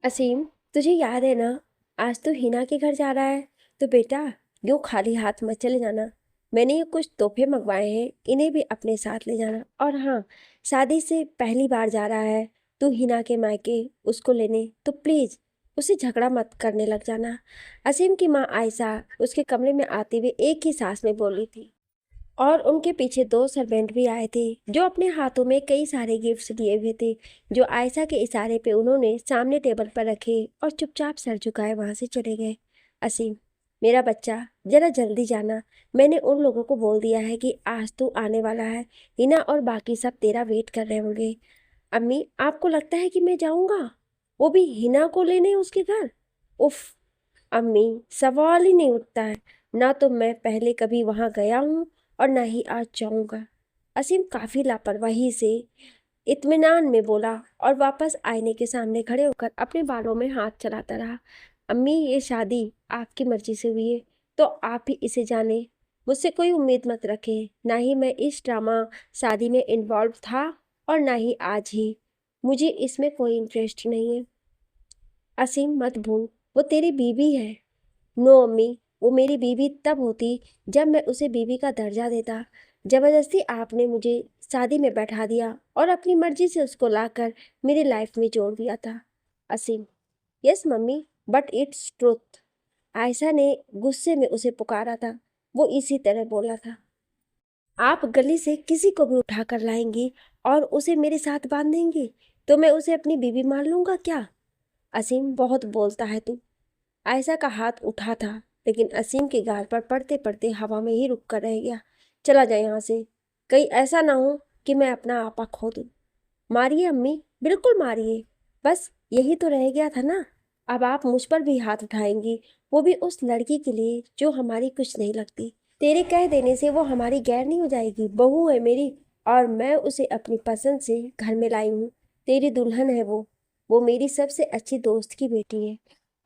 असीम, तुझे याद है ना? आज तो हिना के घर जा रहा है। तो बेटा, यूँ खाली हाथ मत चले जाना। मैंने ये कुछ तोहफे मंगवाए हैं, इन्हें भी अपने साथ ले जाना। और हाँ, शादी से पहली बार जा रहा है तू हिना के मायके उसको लेने, तो प्लीज़ उसे झगड़ा मत करने लग जाना। असीम की माँ आयशा उसके कमरे में आते हुए एक ही सांस में बोली थी। और उनके पीछे दो सर्वेंट भी आए थे जो अपने हाथों में कई सारे गिफ्ट्स लिए हुए थे, जो आयशा के इशारे पे उन्होंने सामने टेबल पर रखे और चुपचाप सर झुकाए वहां से चले गए। असीम, मेरा बच्चा, जरा जल्दी जाना। मैंने उन लोगों को बोल दिया है कि आज तू आने वाला है। हिना और बाकी सब तेरा वेट कर रहे होंगे। अम्मी, आपको लगता है कि मैं जाऊंगा, वो भी हिना को लेने उसके घर? उफ अम्मी, सवाल ही नहीं उठता है। ना तो मैं पहले कभी वहां गया हूँ और ना ही आज जाऊंगा। असीम काफी लापरवाही से इत्मीनान में बोला और वापस आईने के सामने खड़े होकर अपने बालों में हाथ चलाता रहा। अम्मी, ये शादी आपकी मर्जी से हुई है तो आप ही इसे जाने। मुझसे कोई उम्मीद मत रखे। ना ही मैं इस ड्रामा शादी में इन्वॉल्व था और ना ही आज ही। मुझे इसमें कोई इंटरेस्ट नहीं है। असीम, मत भूल, वो तेरी बीवी है। नो अम्मी, वो मेरी बीवी तब होती जब मैं उसे बीवी का दर्जा देता। जबरदस्ती आपने मुझे शादी में बैठा दिया और अपनी मर्जी से उसको लाकर मेरी लाइफ में जोड़ दिया था। Aseem, yes mummy, but it's truth. Ayesha ने गुस्से में उसे पुकारा था। वो इसी तरह बोला था। आप गली से किसी को भी उठा कर लाएंगी और उसे मेरे साथ बांध देंगी तो मैं उसे अपनी बीवी मान लूंगा क्या? असीम, बहुत बोलता है तू। आयशा का हाथ उठा था, लेकिन असीम के गाल पर पड़ते पड़ते हवा में ही रुक कर रह गया। चला जाए यहाँ से, कहीं ऐसा ना हो कि मैं अपना आपा खो दूँ। मारिए अम्मी, बिल्कुल मारिए। बस यही तो रह गया था ना। अब आप मुझ पर भी हाथ उठाएंगी, वो भी उस लड़की के लिए जो हमारी कुछ नहीं लगती। तेरे कह देने से वो हमारी गैर नहीं हो जाएगी। बहू है मेरी और मैं उसे अपनी पसंद से घर में लाई हूँ। तेरी दुल्हन है वो मेरी सबसे अच्छी दोस्त की बेटी है।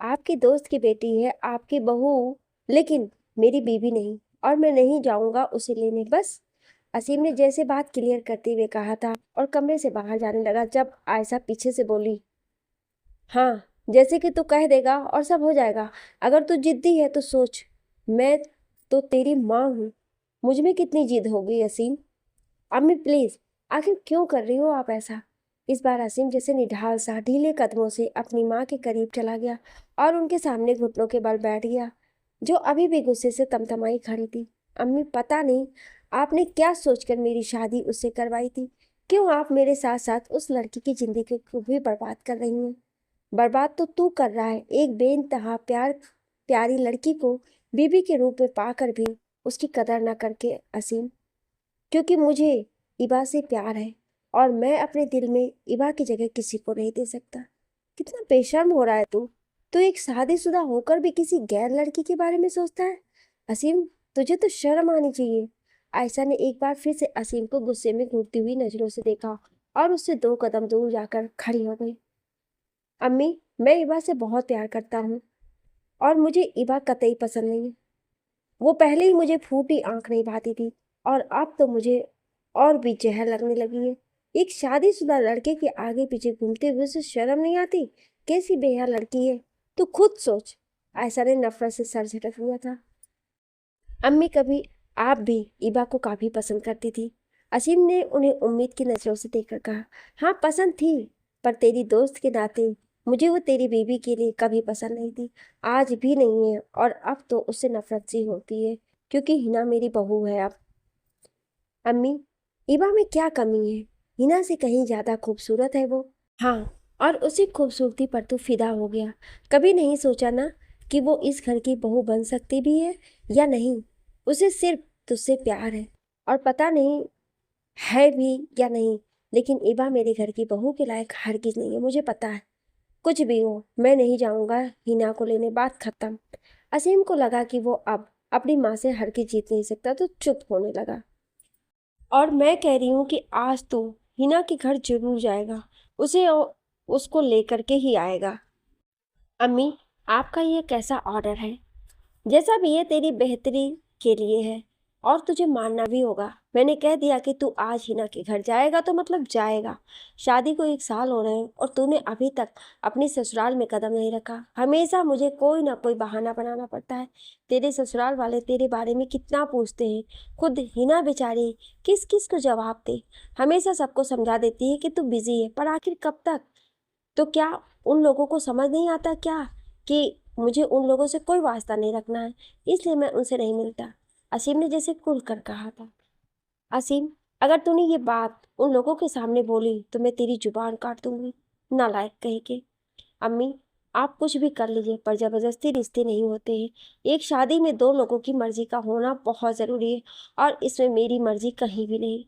आपकी दोस्त की बेटी है आपकी बहू, लेकिन मेरी बीवी नहीं। और मैं नहीं जाऊंगा उसे लेने। बस, असीम ने जैसे बात क्लियर करते हुए कहा था और कमरे से बाहर जाने लगा जब आयशा पीछे से बोली, हाँ, जैसे कि तू कह देगा और सब हो जाएगा। अगर तू जिद्दी है तो सोच, मैं तो तेरी माँ हूँ। मुझ में कितनी जिद होगी असीम। अम्मी प्लीज, आखिर क्यों कर रही हो आप ऐसा? इस बार असीम जैसे निढाल सा ढीले कदमों से अपनी माँ के करीब चला गया और उनके सामने घुटनों के बल बैठ गया, जो अभी भी गुस्से से तमतमाई खड़ी थी। अम्मी, पता नहीं आपने क्या सोचकर मेरी शादी उससे करवाई थी। क्यों आप मेरे साथ साथ उस लड़की की जिंदगी को भी बर्बाद कर रही हैं? बर्बाद तो तू कर रहा है, एक बेइंतहा प्यारी लड़की को बीबी के रूप में पाकर भी उसकी कदर ना करके। असीम, क्योंकि मुझे इबा से प्यार है और मैं अपने दिल में इबा की जगह किसी को नहीं दे सकता। कितना बेशर्म हो रहा है तू। तू एक शादीशुदा होकर भी किसी गैर लड़की के बारे में सोचता है। असीम, तुझे तो शर्म आनी चाहिए। आयशा ने एक बार फिर से असीम को गुस्से में घूरती हुई नजरों से देखा और उससे दो कदम दूर जाकर खड़ी हो गई। अम्मी, मैं इबा से बहुत प्यार करता हूँ और मुझे इबा कतई पसंद नहीं है। वो पहले ही मुझे फूटी आंख नहीं भाती थी और अब तो मुझे और भी जहर लगने लगी है। एक शादीशुदा लड़के के आगे पीछे घूमते हुए उसे शर्म नहीं आती? कैसी बेहया लड़की है, तू खुद सोच। आयशा ने नफरत से सर झटक लिया था। अम्मी, कभी आप भी इबा को काफी पसंद करती थी। असीम ने उन्हें उम्मीद की नजरों से देखकर कहा। हाँ, पसंद थी, पर तेरी दोस्त के नाते मुझे वो तेरी बीवी के लिए कभी पसंद नहीं थी। आज भी नहीं है और अब तो उससे नफरत सी होती है, क्योंकि हिना मेरी बहू है अब। अम्मी, इबा में क्या कमी है? हिना से कहीं ज्यादा खूबसूरत है वो। हाँ, और उसी खूबसूरती पर तू फिदा हो गया। कभी नहीं सोचा ना कि वो इस घर की बहू बन सकती भी है या नहीं। उसे सिर्फ तुझसे प्यार है, और पता नहीं है भी या नहीं, लेकिन इबा मेरे घर की बहू के लायक हरगिज नहीं है, मुझे पता है। कुछ भी हो, मैं नहीं जाऊंगा हिना को लेने, बात खत्म। असीम को लगा कि वो अब अपनी माँ से हरगिज जीत नहीं सकता, तो चुप होने लगा। और मैं कह रही हूँ कि आज तो हिना के घर जरूर जाएगा, उसे उसको लेकर के ही आएगा। अम्मी, आपका ये कैसा ऑर्डर है? जैसा भी है तेरी बेहतरी के लिए है। और तुझे मानना भी होगा। मैंने कह दिया कि तू आज हिना के घर जाएगा तो मतलब जाएगा। शादी को 1 साल हो रहे हैं और तूने अभी तक अपनी ससुराल में कदम नहीं रखा। हमेशा मुझे कोई ना कोई बहाना बनाना पड़ता है। तेरे ससुराल वाले तेरे बारे में कितना पूछते हैं। खुद हिना बेचारी किस किस को जवाब दे। हमेशा सबको समझा देती है कि तू बिजी है, पर आखिर कब तक। तो क्या उन लोगों को समझ नहीं आता क्या कि मुझे उन लोगों से कोई वास्ता नहीं रखना है, इसलिए मैं उनसे नहीं मिलता। असीम ने जैसे खुल कर कहा था। असीम, अगर तूने ये बात उन लोगों के सामने बोली तो मैं तेरी जुबान काट दूंगी। नालायक कहीं के। अम्मी, आप कुछ भी कर लीजिए, पर जबरदस्ती रिश्ते नहीं होते हैं। एक शादी में दो लोगों की मर्जी का होना बहुत जरूरी है, और इसमें मेरी मर्जी कहीं भी नहीं।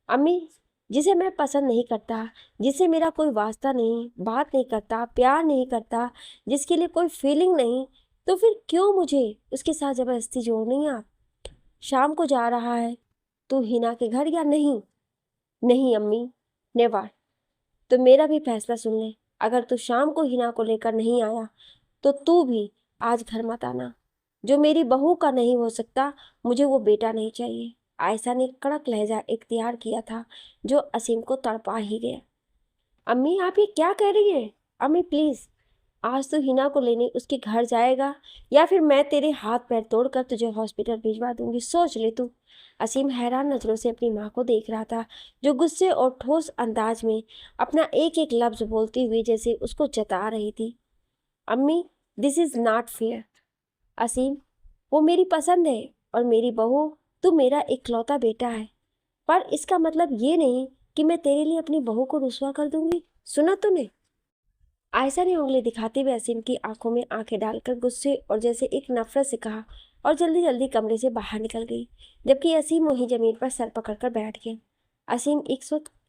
अम्मी, जिसे मैं पसंद नहीं करता, जिसे मेरा कोई वास्ता नहीं, बात नहीं करता, प्यार नहीं करता, जिसके लिए कोई फीलिंग नहीं, तो फिर क्यों मुझे उसके साथ जबरदस्ती जोड़नी है आप। शाम को जा रहा है तू हिना के घर या नहीं? नहीं अम्मी, नेवर। तो मेरा भी फैसला सुन ले। अगर तू शाम को हिना को लेकर नहीं आया तो तू भी आज घर मत आना। जो मेरी बहू का नहीं हो सकता, मुझे वो बेटा नहीं चाहिए। आयशा ने कड़क लहजा इख्तियार किया था, जो असीम को तड़पा ही गया। अम्मी, आप ये क्या कह रही हैं? अम्मी प्लीज, आज तो हिना को लेने उसके घर जाएगा या फिर मैं तेरे हाथ पैर तोड़कर तुझे हॉस्पिटल भिजवा दूंगी, सोच ले तू। असीम हैरान नजरों से अपनी माँ को देख रहा था, जो गुस्से और ठोस अंदाज में अपना एक एक लफ्ज बोलती हुई जैसे उसको जता रही थी। अम्मी, दिस इज नॉट फेयर। असीम, वो मेरी पसंद है और मेरी बहू, तू मेरा इकलौता बेटा है, पर इसका मतलब ये नहीं कि मैं तेरे लिए अपनी बहू को रुसवा कर दूंगी। सुना तूने? आयशा ने उंगली दिखाते हुए असीम की आंखों में आंखें डालकर गुस्से और जैसे एक नफरत से कहा, और जल्दी जल्दी कमरे से बाहर निकल गई, जबकि असीम वहीं जमीन पर सर पकड़कर बैठ गया। असीम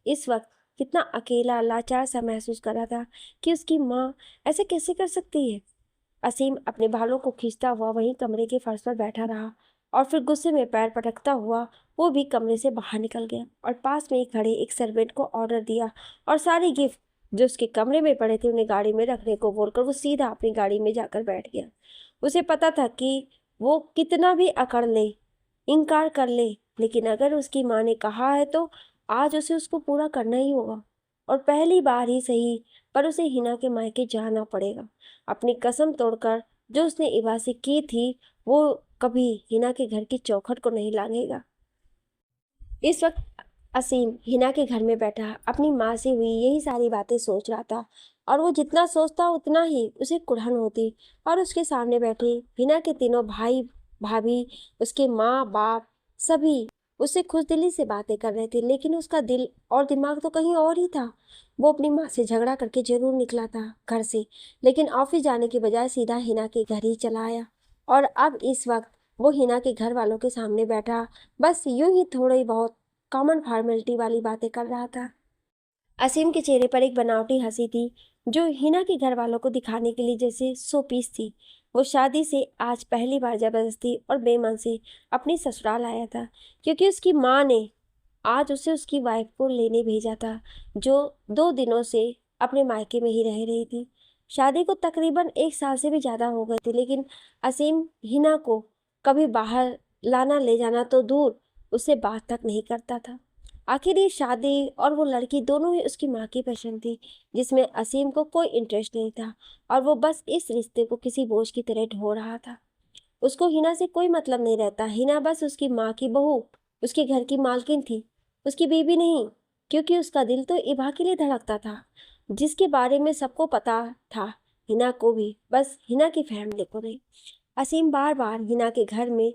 इस वक्त कितना अकेला लाचार सा महसूस कर रहा था कि उसकी माँ ऐसे कैसे कर सकती है। असीम अपने बालों को खींचता हुआ वहीं कमरे के फर्श पर बैठा रहा, और फिर गुस्से में पैर पटकता हुआ वो भी कमरे से बाहर निकल गया और पास में ही खड़े एक सर्वेंट को ऑर्डर दिया, और सारे गिफ्ट जो उसके कमरे में पड़े थे उन्हें गाड़ी में रखने को बोलकर वो सीधा अपनी गाड़ी में जाकर बैठ गया। उसे पता था कि वो कितना भी अकड़ ले, इनकार कर ले, लेकिन अगर उसकी माँ ने कहा है तो आज उसे उसको पूरा करना ही होगा। और पहली बार ही सही, पर उसे हिना के मायके जाना पड़ेगा। अपनी कसम तोड़कर जो उसने इबा से की थी, वो कभी हिना के घर की चौखट को नहीं लांघेगा। इस वक्त असीम हिना के घर में बैठा अपनी माँ से हुई यही सारी बातें सोच रहा था, और वो जितना सोचता उतना ही उसे कुढ़न होती। और उसके सामने बैठे हिना के तीनों भाई भाभी, उसके माँ बाप, सभी उससे खुशदिली से बातें कर रहे थे, लेकिन उसका दिल और दिमाग तो कहीं और ही था। वो अपनी माँ से झगड़ा करके जरूर निकला था घर से, लेकिन ऑफिस जाने के बजाय सीधा हिना के घर ही चला आया। और अब इस वक्त वो हिना के घर वालों के सामने बैठा बस यूं ही थोड़ी बहुत कॉमन फॉर्मेलिटी वाली बातें कर रहा था। असीम के चेहरे पर एक बनावटी हंसी थी, जो हिना के घर वालों को दिखाने के लिए जैसे सोपीस थी। वो शादी से आज पहली बार जबरदस्ती और बेमन से अपनी ससुराल आया था, क्योंकि उसकी माँ ने आज उसे उसकी वाइफ को लेने भेजा था, जो 2 दिनों से अपने मायके में ही रह रही थी। शादी को तकरीबन 1 साल से भी ज़्यादा हो गए थे, लेकिन असीम हिना को कभी बाहर लाना ले जाना तो दूर, उससे बात तक नहीं करता था। आखिर ये शादी और वो लड़की दोनों ही उसकी माँ की पसंद थी, जिसमें असीम को कोई इंटरेस्ट नहीं था, और वो बस इस रिश्ते को किसी बोझ की तरह ढो रहा था। उसको हिना से कोई मतलब नहीं रहता। हिना बस उसकी माँ की बहू, उसके घर की मालकिन थी, उसकी बीवी नहीं, क्योंकि उसका दिल तो इबा के लिए धड़कता था, जिसके बारे में सबको पता था, हिना को भी, बस हिना की फैमिली को नहीं। असीम बार बार हिना के घर में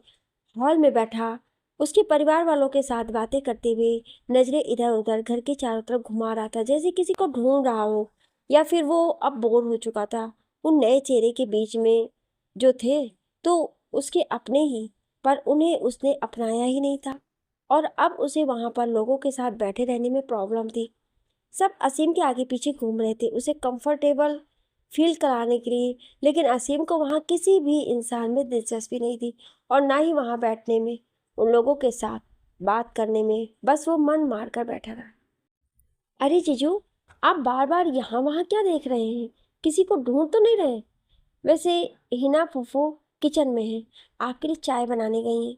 हॉल में बैठा उसके परिवार वालों के साथ बातें करते हुए नजरें इधर उधर घर के चारों तरफ घुमा रहा था, जैसे किसी को ढूंढ रहा हो, या फिर वो अब बोर हो चुका था उन नए चेहरे के बीच में जो थे, तो उसके अपने ही, पर उन्हें उसने अपनाया ही नहीं था। और अब उसे वहां पर लोगों के साथ बैठे रहने में प्रॉब्लम थी। सब असीम के आगे पीछे घूम रहे थे उसे कंफर्टेबल फील कराने के लिए, लेकिन असीम को वहाँ किसी भी इंसान में दिलचस्पी नहीं थी, और ना ही वहाँ बैठने में, उन लोगों के साथ बात करने में। बस वो मन मार कर बैठा रहा। अरे जीजू, आप बार बार यहाँ वहाँ क्या देख रहे हैं? किसी को ढूंढ तो नहीं रहे? वैसे हिना फूफू किचन में है, आपके लिए चाय बनाने गई हैं।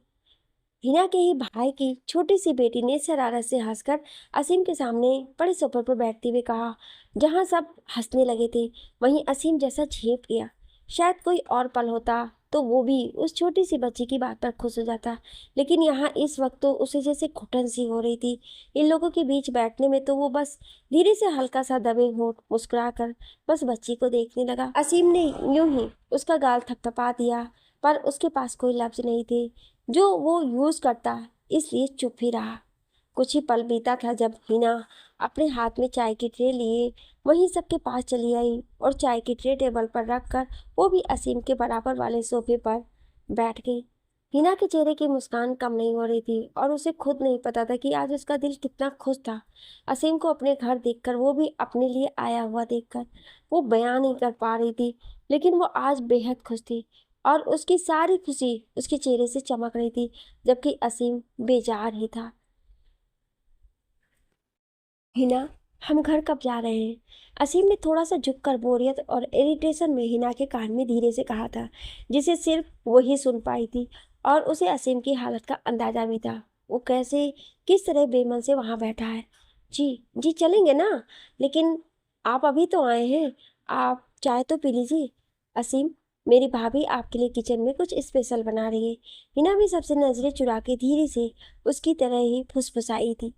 हिना के ही भाई की छोटी सी बेटी ने शरारत से हंसकर असीम के सामने बड़े सोफे पर बैठते हुए कहा। जहां सब हंसने लगे थे वहीं असीम जैसा झेप गया। शायद कोई और पल होता तो वो भी उस छोटी सी बच्ची की बात पर खुश हो जाता, लेकिन यहाँ इस वक्त तो उसे जैसे घुटन सी हो रही थी। इन लोगों के बीच बैठने में तो वो बस धीरे से हल्का सा दबे होंठ मुस्कुरा कर बस बच्ची को देखने लगा। असीम ने यूं ही उसका गाल थपथपा दिया, पर उसके पास कोई लफ्ज नहीं थे जो वो यूज करता, इसलिए चुप ही रहा। कुछ ही पल बीता था जब हिना अपने हाथ में चाय की ट्रे लिए वहीं सबके पास चली आई और चाय की ट्रे टेबल पर रखकर वो भी असीम के बराबर वाले सोफे पर बैठ गई। हिना के चेहरे की मुस्कान कम नहीं हो रही थी और उसे खुद नहीं पता था कि आज उसका दिल कितना खुश था। असीम को अपने घर देखकर, वो भी अपने लिए आया हुआ देखकर, वो बयान नहीं कर पा रही थी, लेकिन वो आज बेहद खुश थी और उसकी सारी खुशी उसके चेहरे से चमक रही थी, जबकि असीम बेजार ही था। हिना, हम घर कब जा रहे हैं? असीम ने थोड़ा सा झुककर बोरियत और इरिटेशन में हिना के कान में धीरे से कहा था, जिसे सिर्फ वही सुन पाई थी और उसे असीम की हालत का अंदाजा भी था। वो कैसे, किस तरह बेमन से वहां बैठा है। जी जी चलेंगे ना, लेकिन आप अभी तो आए हैं, आप चाय तो पी लीजिए। असीम, मेरी भाभी आपके लिए किचन में कुछ स्पेशल बना रही है। हिना भी सबसे नजरें चुरा के धीरे से उसकी तरह ही फुसफुसाई थी।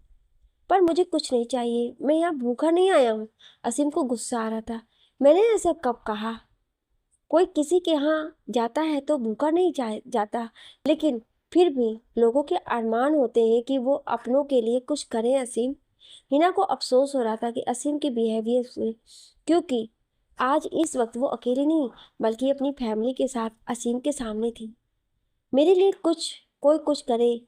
पर मुझे कुछ नहीं चाहिए, मैं यहाँ भूखा नहीं आया हूँ। असीम को गुस्सा आ रहा था। मैंने ऐसा कब कहा? कोई किसी के यहाँ जाता है तो भूखा नहीं जाता, लेकिन फिर भी लोगों के अरमान होते हैं कि वो अपनों के लिए कुछ करें। असीम, हिना को अफसोस हो रहा था कि असीम के बिहेवियर से, क्योंकि आज इस वक्त वो अकेली नहीं बल्कि अपनी फैमिली के साथ असीम के सामने थी। मेरे लिए कुछ, कोई कुछ करे,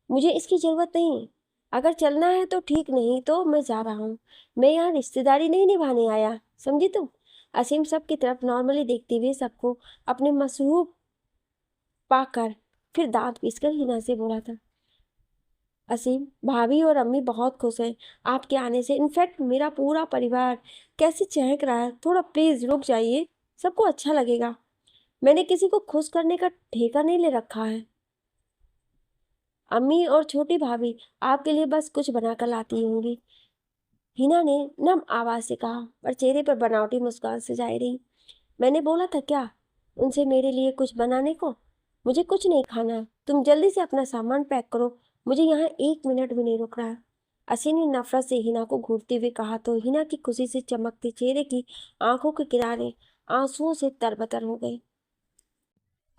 मुझे इसकी जरूरत नहीं। अगर चलना है तो ठीक, नहीं तो मैं जा रहा हूँ। मैं यहाँ रिश्तेदारी नहीं निभाने आया, समझी तुम? असीम सबकी तरफ नॉर्मली देखते हुए सबको अपने मसरूफ पाकर फिर दांत पीसकर हिना से बोला था। असीम, भाभी और अम्मी बहुत खुश हैं आपके आने से। इनफैक्ट मेरा पूरा परिवार कैसे चहक रहा है। थोड़ा प्लीज रुक जाइए, सबको अच्छा लगेगा। मैंने किसी को खुश करने का ठेका नहीं ले रखा है। अम्मी और छोटी भाभी आपके लिए बस कुछ बनाकर लाती होंगी, हिना ने नम आवाज से कहा, पर चेहरे पर बनावटी मुस्कान सजाई रही। मैंने बोला था क्या उनसे मेरे लिए कुछ बनाने को? मुझे कुछ नहीं खाना है, तुम जल्दी से अपना सामान पैक करो, मुझे यहाँ 1 मिनट भी नहीं रुक रहा है। असी ने नफरत से हिना को घूरते हुए कहा तो हिना की खुशी से चमकते चेहरे की आंखों के किनारे आंसुओं से तरबतर हो गए।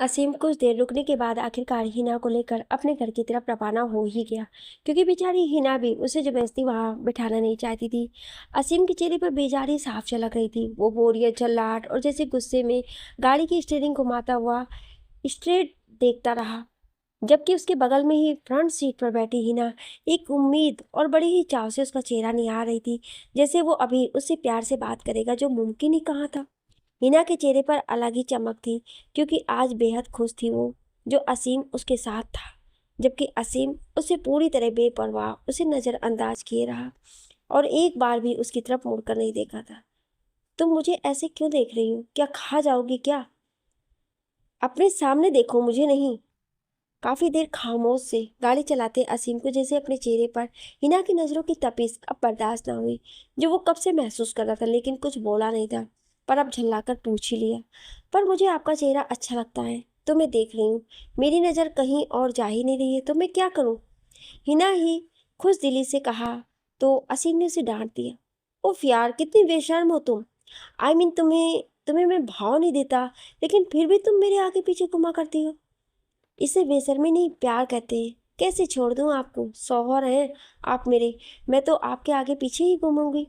असीम कुछ देर रुकने के बाद आखिरकार हिना को लेकर अपने घर की तरफ रवाना हो ही गया, क्योंकि बेचारी हिना भी उसे जबरदस्ती वहां बिठाना नहीं चाहती थी। असीम के चेहरे पर बेजारी साफ झलक रही थी। वो बोरियत, झल्लाहट और जैसे गुस्से में गाड़ी की स्टीयरिंग घुमाता हुआ स्ट्रेट देखता रहा, जबकि उसके बगल में ही फ्रंट सीट पर बैठी हिना एक उम्मीद और बड़ी ही चाव से उसका चेहरा निहार रही थी, जैसे वो अभी उससे प्यार से बात करेगा, जो मुमकिन ही कहा था। हिना के चेहरे पर अलग ही चमक थी, क्योंकि आज बेहद खुश थी वो, जो असीम उसके साथ था, जबकि असीम उसे पूरी तरह बेपरवाह उसे नजरअंदाज किए रहा और एक बार भी उसकी तरफ मुड़कर नहीं देखा था। तुम मुझे ऐसे क्यों देख रही हो? क्या खा जाओगी क्या? अपने सामने देखो, मुझे नहीं। काफी देर खामोश से गाड़ी चलाते असीम को जैसे अपने चेहरे पर हिना की नजरों की तपिश अब बर्दाश्त ना हुई, जो वो कब से महसूस कर रहा था, लेकिन कुछ बोला नहीं था, पर अब झल्लाकर पूछ ही लिया। पर मुझे आपका चेहरा अच्छा लगता है तो मैं देख रही हूँ, मेरी नजर कहीं और जा ही नहीं रही है, तो मैं क्या करूँ? हिना ही खुश दिली से कहा तो असीम ने उसे डांट दिया। उफ यार, कितनी बेशर्म हो तुम। तुम्हें तुम्हें मैं भाव नहीं देता, लेकिन फिर भी तुम मेरे आगे पीछे घुमा करती हो। इसे बेशर्मी नहीं, प्यार कहते हैं। कैसे छोड़ दूं आपको? शौहर हैं आप मेरे, मैं तो आपके आगे पीछे ही घूमूंगी।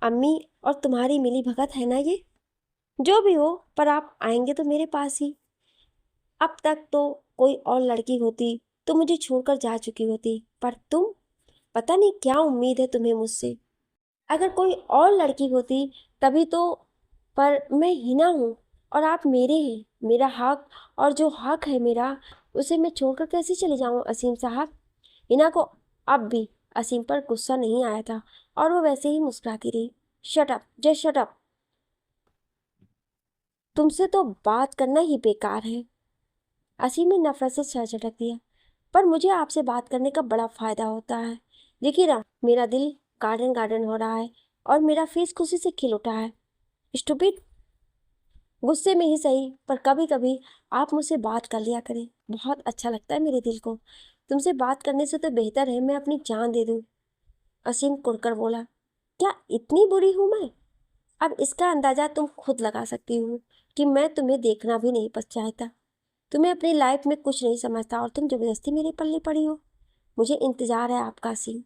अम्मी और तुम्हारी मिली भगत है ना ये? जो भी हो, पर आप आएंगे तो मेरे पास ही। अब तक तो कोई और लड़की होती तो मुझे छोड़कर जा चुकी होती, पर तुम, पता नहीं क्या उम्मीद है तुम्हें मुझसे। अगर कोई और लड़की होती तभी तो, पर मैं हिना हूँ और आप मेरे हैं, मेरा हक, और जो हक है मेरा उसे मैं छोड़कर कैसे चले जाऊं असीम साहब? हिना को अब भी असीम पर गुस्सा नहीं आया था और वो वैसे ही मुस्कुराती रही। Shut up, just shut up, तुमसे तो बात करना ही बेकार है। असीम ने नफरत से सर झटक दिया। पर मुझे आपसे बात करने का बड़ा फ़ायदा होता है। देखिए ना, मेरा दिल गार्डन गार्डन हो रहा है और मेरा फेस खुशी से खिल उठा है। स्टूपिड, गुस्से में ही सही, पर कभी कभी आप मुझसे बात कर लिया करें, बहुत अच्छा लगता है मेरे दिल को। तुमसे बात करने से तो बेहतर है मैं अपनी जान दे दूं। असीम कुड़कर बोला। क्या इतनी बुरी हूं मैं? अब इसका अंदाजा तुम खुद लगा सकती हो कि मैं तुम्हें देखना भी नहीं पस चाहता। तुम्हें अपनी लाइफ में कुछ नहीं समझता और तुम जबरदस्ती मेरे पल्ले पड़ी हो। मुझे इंतजार है आपका असीम।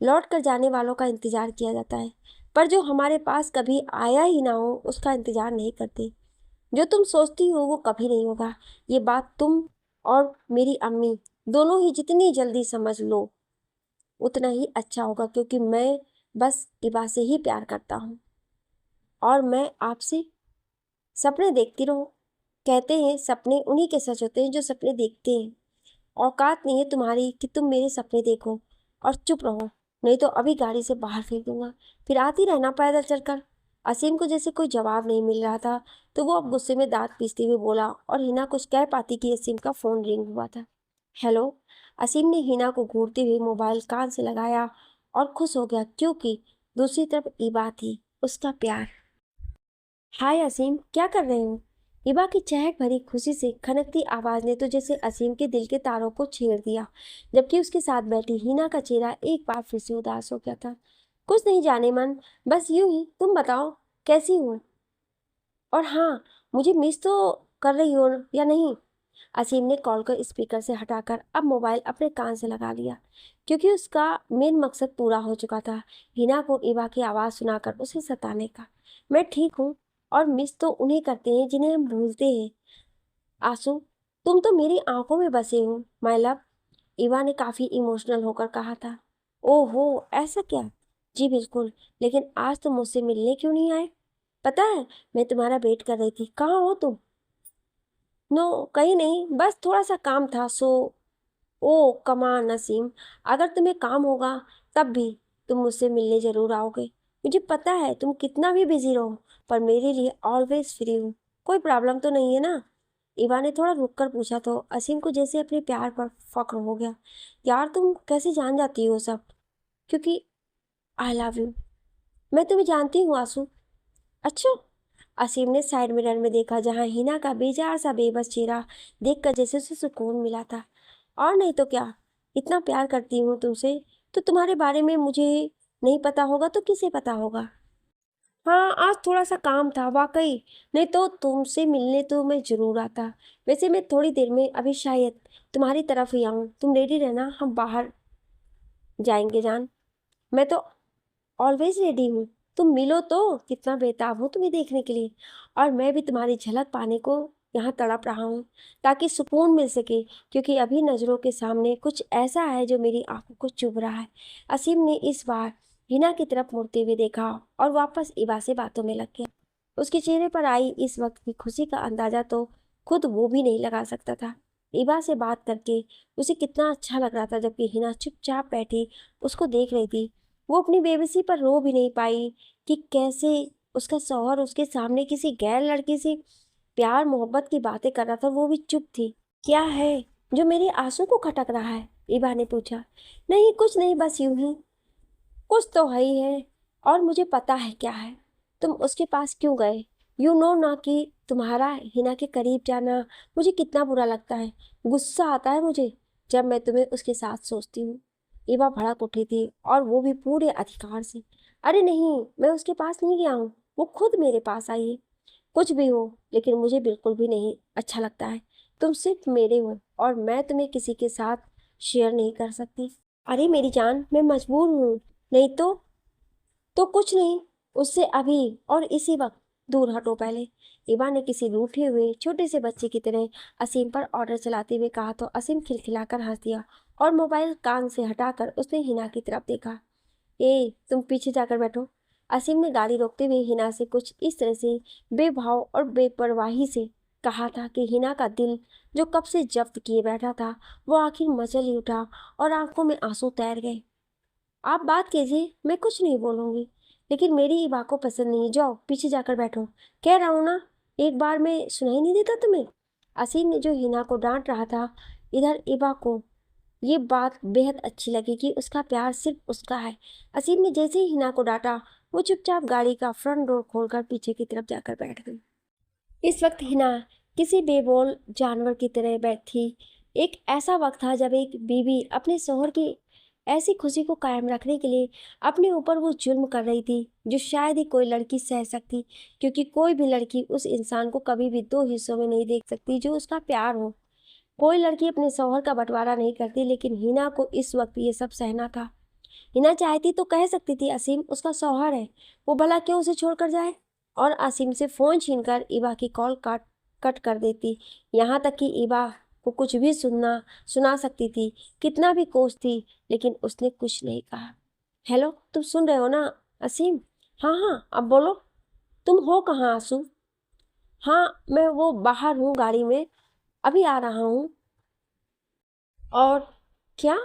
लौट कर जाने वालों का इंतजार किया जाता है, पर जो हमारे पास कभी आया ही ना हो उसका इंतजार नहीं करते। जो तुम सोचती हो वो कभी नहीं होगा। ये बात तुम और मेरी अम्मी दोनों ही जितनी जल्दी समझ लो उतना ही अच्छा होगा, क्योंकि मैं बस इबा से ही प्यार करता हूँ और मैं आपसे सपने देखती रहो। कहते हैं सपने उन्हीं के सच होते हैं जो सपने देखते हैं। औकात नहीं है तुम्हारी कि तुम मेरे सपने देखो और चुप रहो, नहीं तो अभी गाड़ी से बाहर फेंक दूंगा। फिर आती रहना पैदल चलकर। असीम को जैसे कोई जवाब नहीं मिल रहा था, तो वो अब गुस्से में दांत पीसते हुए बोला और हिना कुछ कह पाती कि असीम का फोन रिंग हुआ था। हेलो। असीम ने हिना को घूरते हुए मोबाइल कान से लगाया और खुश हो गया, क्योंकि दूसरी तरफ ईबा थी, उसका प्यार। हाय असीम, क्या कर रहे हो? हिबा की चहक भरी खुशी से खनकती आवाज ने तो जैसे असीम के दिल के तारों को छेड़ दिया, जबकि उसके साथ बैठी हिना का चेहरा एक बार फिर से उदास हो गया था। कुछ नहीं जाने मन, बस यूं ही। तुम बताओ कैसी हो? और हाँ, मुझे मिस तो कर रही हो या नहीं? असीम ने कॉल को स्पीकर से हटाकर अब मोबाइल अपने कान से लगा लिया, क्योंकि उसका मेन मकसद पूरा हो चुका था, हिना को ईबा की आवाज़ सुनाकर उसे सताने का। मैं ठीक हूँ, और मिस तो उन्हें करते हैं जिन्हें हम भूलते हैं। आंसू, तुम तो मेरी आंखों में बसे हो माय लव, ईवा ने काफ़ी इमोशनल होकर कहा था। ओहो, ऐसा क्या? जी बिल्कुल। लेकिन आज तुम मुझसे मिलने क्यों नहीं आए? पता है, मैं तुम्हारा वेट कर रही थी। कहाँ हो तुम? नो, कहीं नहीं, बस थोड़ा सा काम था सो। ओ कमान नसीम, अगर तुम्हें काम होगा तब भी तुम मुझसे मिलने जरूर आओगे। मुझे पता है तुम कितना भी बिजी रहो, पर मेरे लिए ऑलवेज फ्री हूँ। कोई प्रॉब्लम तो नहीं है ना? इवा ने थोड़ा रुक कर पूछा, तो असीम को जैसे अपने प्यार पर फक्र हो गया। यार तुम कैसे जान जाती हो सब? क्योंकि आई लव यू। मैं तुम्हें जानती हूँ आंसू। अच्छा। असीम ने साइड मिरर में देखा, जहां हिना का बेजार सा बेबस चेहरा देखकर जैसे उसे सुकून मिला था। और नहीं तो क्या, इतना प्यार करती हूँ तुमसे तो तुम्हारे बारे में मुझे नहीं पता होगा तो किसे पता होगा? हाँ, आज थोड़ा सा काम था वाकई, नहीं तो तुमसे मिलने तो मैं जरूर आता। वैसे मैं थोड़ी देर में अभी शायद तुम्हारी तरफ ही आऊँ, तुम रेडी रहना, हम बाहर जाएंगे जान। मैं तो ऑलवेज रेडी हूँ। तुम मिलो तो, कितना बेताब हूँ तुम्हें देखने के लिए। और मैं भी तुम्हारी झलक पाने को यहाँ तड़प रहा हूँ, ताकि सुकून मिल सके, क्योंकि अभी नज़रों के सामने कुछ ऐसा है जो मेरी आंखों को चुभ रहा है। असीम ने इस बार हिना की तरफ मुड़ते हुए देखा और वापस इबा से बातों में लग गया। उसके चेहरे पर आई इस वक्त की खुशी का अंदाजा तो खुद वो भी नहीं लगा सकता था। इबा से बात करके उसे कितना अच्छा लग रहा था, जबकि हिना चुपचाप बैठी उसको देख रही थी। वो अपनी बेबसी पर रो भी नहीं पाई कि कैसे उसका शौहर उसके सामने किसी गैर लड़की से प्यार मोहब्बत की बातें कर रहा था, वो भी चुप थी। क्या है जो मेरे आंसू को खटक रहा है? इबा ने पूछा। नहीं कुछ नहीं, बस यूं ही। कुछ तो है ही है, और मुझे पता है क्या है। तुम उसके पास क्यों गए? यू नो ना कि तुम्हारा हिना के करीब जाना मुझे कितना बुरा लगता है। गुस्सा आता है मुझे जब मैं तुम्हें उसके साथ सोचती हूँ। इवा भड़क उठी थी, और वो भी पूरे अधिकार से। अरे नहीं, मैं उसके पास नहीं गया हूँ, वो खुद मेरे पास आई है। कुछ भी हो, लेकिन मुझे बिल्कुल भी नहीं अच्छा लगता है। तुम सिर्फ मेरे हो, और मैं तुम्हें किसी के साथ शेयर नहीं कर सकती। अरे मेरी जान, मैं मजबूर हूँ, नहीं तो कुछ नहीं। उससे अभी और इसी वक्त दूर हटो पहले। इवा ने किसी रूठे हुए छोटे से बच्चे की तरह असीम पर ऑर्डर चलाते हुए कहा, तो असीम खिलखिलाकर हंस दिया और मोबाइल कान से हटाकर उसने हिना की तरफ देखा। ए, तुम पीछे जाकर बैठो। असीम ने गाड़ी रोकते हुए हिना से कुछ इस तरह से बेभाव और बेपरवाही से कहा था कि हिना का दिल, जो कब से जब्त किए बैठा था, वो आखिर मचल ही उठा और आंखों में आंसू तैर गए। आप बात कीजिए, मैं कुछ नहीं बोलूंगी, लेकिन मेरी इबा को पसंद नहीं है। जाओ पीछे जाकर बैठो। कह रहा हूं ना, एक बार में सुनाई नहीं देता तुम्हें? असीम ने जो हिना को डांट रहा था, इधर इबा को ये बात बेहद अच्छी लगी कि उसका प्यार सिर्फ उसका है। असीम ने जैसे ही हिना को डांटा, वो चुपचाप गाड़ी का फ्रंट डोर खोलकर पीछे की तरफ जाकर बैठ गई। इस वक्त हिना किसी बेबोल जानवर की तरह बैठी। एक ऐसा वक्त था जब एक बीवी अपने शौहर की ऐसी खुशी को कायम रखने के लिए अपने ऊपर वो जुल्म कर रही थी जो शायद ही कोई लड़की सह सकती, क्योंकि कोई भी लड़की उस इंसान को कभी भी दो हिस्सों में नहीं देख सकती जो उसका प्यार हो। कोई लड़की अपने शौहर का बंटवारा नहीं करती, लेकिन हिना को इस वक्त ये सब सहना था। हिना चाहती तो कह सकती थी असीम उसका शौहर है, वो भला क्यों उसे छोड़कर जाए, और असीम से फोन छीनकर ईबा की कॉल कट कर देती। यहाँ तक कि ईबा को कुछ भी सुना सकती थी, कितना भी कोसती, लेकिन उसने कुछ नहीं कहा। हेलो, तुम सुन रहे हो ना असीम? हाँ हाँ, अब बोलो। तुम हो कहाँ आंसू? हाँ, मैं वो बाहर हूँ गाड़ी में, अभी आ रहा हूँ। और क्या?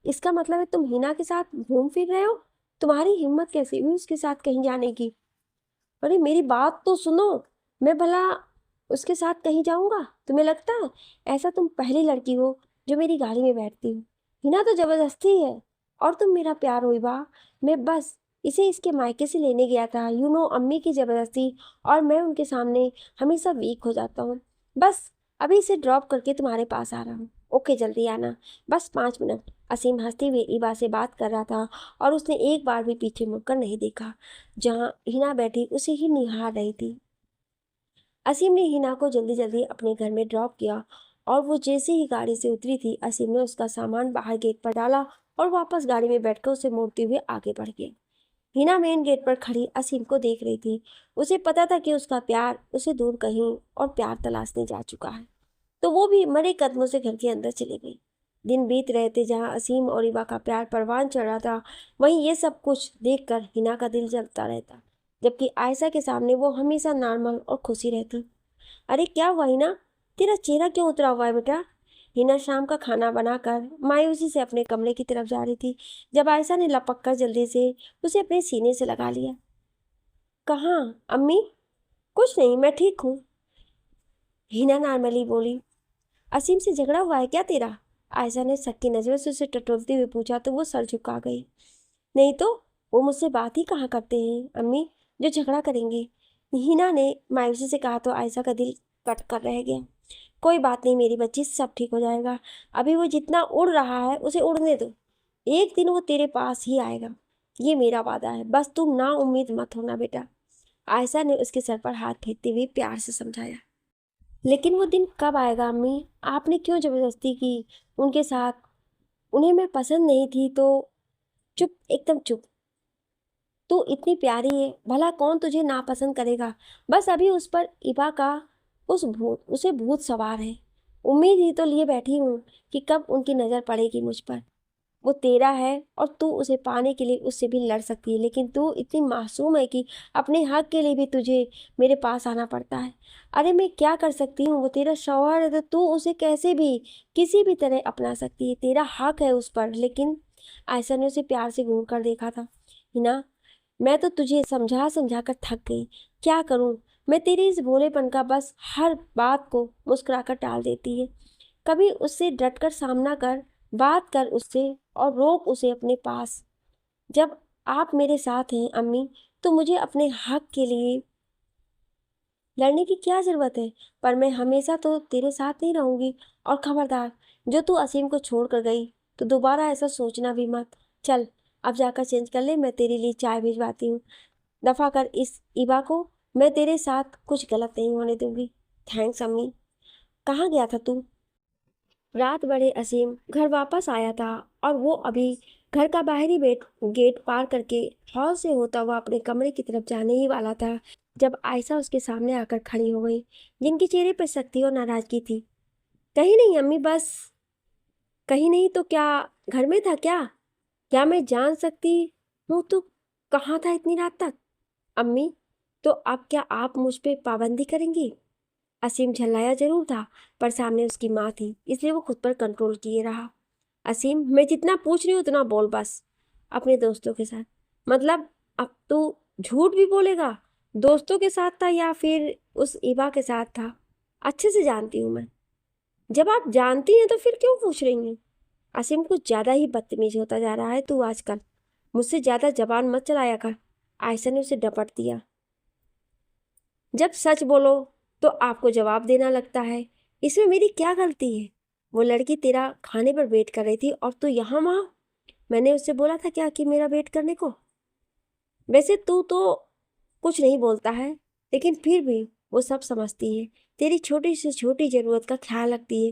इसका मतलब है तुम हिना के साथ घूम फिर रहे हो? तुम्हारी हिम्मत कैसे हुई उसके साथ कहीं जाने की? अरे मेरी बात तो सुनो, मैं भला उसके साथ कहीं जाऊंगा? तुम्हें लगता है ऐसा? तुम पहली लड़की हो जो मेरी गाड़ी में बैठती हो। हिना तो जबरदस्ती है, और तुम मेरा प्यार हुई बा। मैं बस इसे इसके मायके से लेने गया था, अम्मी की जबरदस्ती, और मैं उनके सामने हमेशा वीक हो जाता हूँ। बस अभी इसे ड्रॉप करके तुम्हारे पास आ रहा हूँ। ओके, जल्दी आना, बस 5 मिनट। असीम हंसते हुए ईबा से बात कर रहा था, और उसने एक बार भी पीछे मुड़कर नहीं देखा। जहां हिना बैठी उसे ही निहार रही थी। असीम ने हिना को जल्दी जल्दी अपने घर में ड्रॉप किया, और वो जैसे ही गाड़ी से उतरी थी, असीम ने उसका सामान बाहर गेट पर डाला और वापस गाड़ी में बैठकर उसे मोड़ते हुए आगे बढ़ गया। हिना मेन गेट पर खड़ी असीम को देख रही थी। उसे पता था कि उसका प्यार उसे दूर कहीं और प्यार तलाशने जा चुका है, तो वो भी मरे कदमों से घर के अंदर चली गई। दिन बीत रहे थे, जहाँ असीम और इवा का प्यार परवान चढ़ रहा था, वहीं ये सब कुछ देखकर हिना का दिल जलता रहता, जबकि आयशा के सामने वो हमेशा नॉर्मल और खुशी रहती। अरे क्या हुआ हिना, तेरा चेहरा क्यों उतरा हुआ है बेटा? हिना शाम का खाना बनाकर मायूसी से अपने कमरे की तरफ जा रही थी, जब आयशा ने लपक कर जल्दी से उसे अपने सीने से लगा लिया। कहाँ अम्मी? कुछ नहीं, मैं ठीक हूँ, हिना नॉर्मली बोली। असीम से झगड़ा हुआ है क्या तेरा? आयशा ने शक की नजरों से उसे टटोलते हुए पूछा, तो वो सर झुका गई। नहीं तो, वो मुझसे बात ही कहाँ करते हैं अम्मी जो झगड़ा करेंगे। हिना ने मायूसी से कहा, तो आयशा का दिल कट कर रह गया। कोई बात नहीं मेरी बच्ची, सब ठीक हो जाएगा। अभी वो जितना उड़ रहा है उसे उड़ने दो, एक दिन वो तेरे पास ही आएगा, ये मेरा वादा है। बस तुम ना उम्मीद मत होना बेटा, आयशा ने उसके सर पर हाथ फेरते हुए प्यार से समझाया। लेकिन वो दिन कब आएगा अम्मी? आपने क्यों जबरदस्ती की उनके साथ? उन्हें मैं पसंद नहीं थी तो? चुप, एकदम चुप। तू इतनी प्यारी है, भला कौन तुझे नापसंद करेगा? बस अभी उस पर इबा का उसे भूत सवार है। उम्मीद ही तो लिए बैठी हूँ कि कब उनकी नजर पड़ेगी मुझ पर। वो तेरा है, और तू उसे पाने के लिए उससे भी लड़ सकती है, लेकिन तू इतनी मासूम है कि अपने हक के लिए भी तुझे मेरे पास आना पड़ता है। अरे मैं क्या कर सकती हूँ? वो तेरा शौहर है, तो तू उसे कैसे भी किसी भी तरह अपना सकती है, तेरा हक है उस पर। लेकिन आयशा ने उसे प्यार से घूर कर देखा था। हिना, मैं तो तुझे समझा समझा कर थक गई, क्या करूं? मैं तेरे इस भोलेपन का बस हर बात को मुस्कुराकर टाल देती है। कभी उससे डटकर सामना कर, बात कर उससे, और रोक उसे अपने पास। जब आप मेरे साथ हैं अम्मी, तो मुझे अपने हक के लिए लड़ने की क्या जरूरत है? पर मैं हमेशा तो तेरे साथ नहीं रहूंगी। और खबरदार, जो तू असीम को छोड़ कर गई, तो दोबारा ऐसा सोचना भी मत। चल, अब जाकर चेंज कर ले, मैं तेरे लिए चाय भिजवाती हूँ। दफा कर इस इबा को, मैं तेरे साथ कुछ गलत नहीं होने दूंगी। थैंक्स अम्मी। कहाँ गया था तू? रात बड़े असीम घर वापस आया था, और वो अभी घर का बाहरी गेट पार करके हॉल से होता हुआ अपने कमरे की तरफ जाने ही वाला था, जब आयशा उसके सामने आकर खड़ी हो गई, जिनके चेहरे पर सख्ती और नाराजगी थी। कहीं नहीं अम्मी, बस। कहीं नहीं तो क्या, घर में था क्या? क्या मैं जान सकती हूँ तू कहाँ था इतनी रात तक? अम्मी, तो अब क्या आप मुझ पे पाबंदी करेंगी? असीम झल्लाया जरूर था, पर सामने उसकी माँ थी, इसलिए वो खुद पर कंट्रोल किए रहा। असीम, मैं जितना पूछ रही हूँ उतना बोल बस। अपने दोस्तों के साथ? मतलब अब तू झूठ भी बोलेगा? दोस्तों के साथ था या फिर उस इबा के साथ था? अच्छे से जानती हूँ मैं। जब आप जानती हैं तो फिर क्यों पूछ रही हैं? असीम कुछ ज़्यादा ही बदतमीज होता जा रहा है तू आजकल। मुझसे ज़्यादा जबान मत चलाया कर। आयशा ने उसे डपट दिया। जब सच बोलो तो आपको जवाब देना लगता है। इसमें मेरी क्या गलती है? वो लड़की तेरा खाने पर वेट कर रही थी और तू यहाँ वहाँ। मैंने उससे बोला था क्या कि मेरा वेट करने को? वैसे तू तो कुछ नहीं बोलता है, लेकिन फिर भी वो सब समझती है। तेरी छोटी से छोटी ज़रूरत का ख्याल रखती है।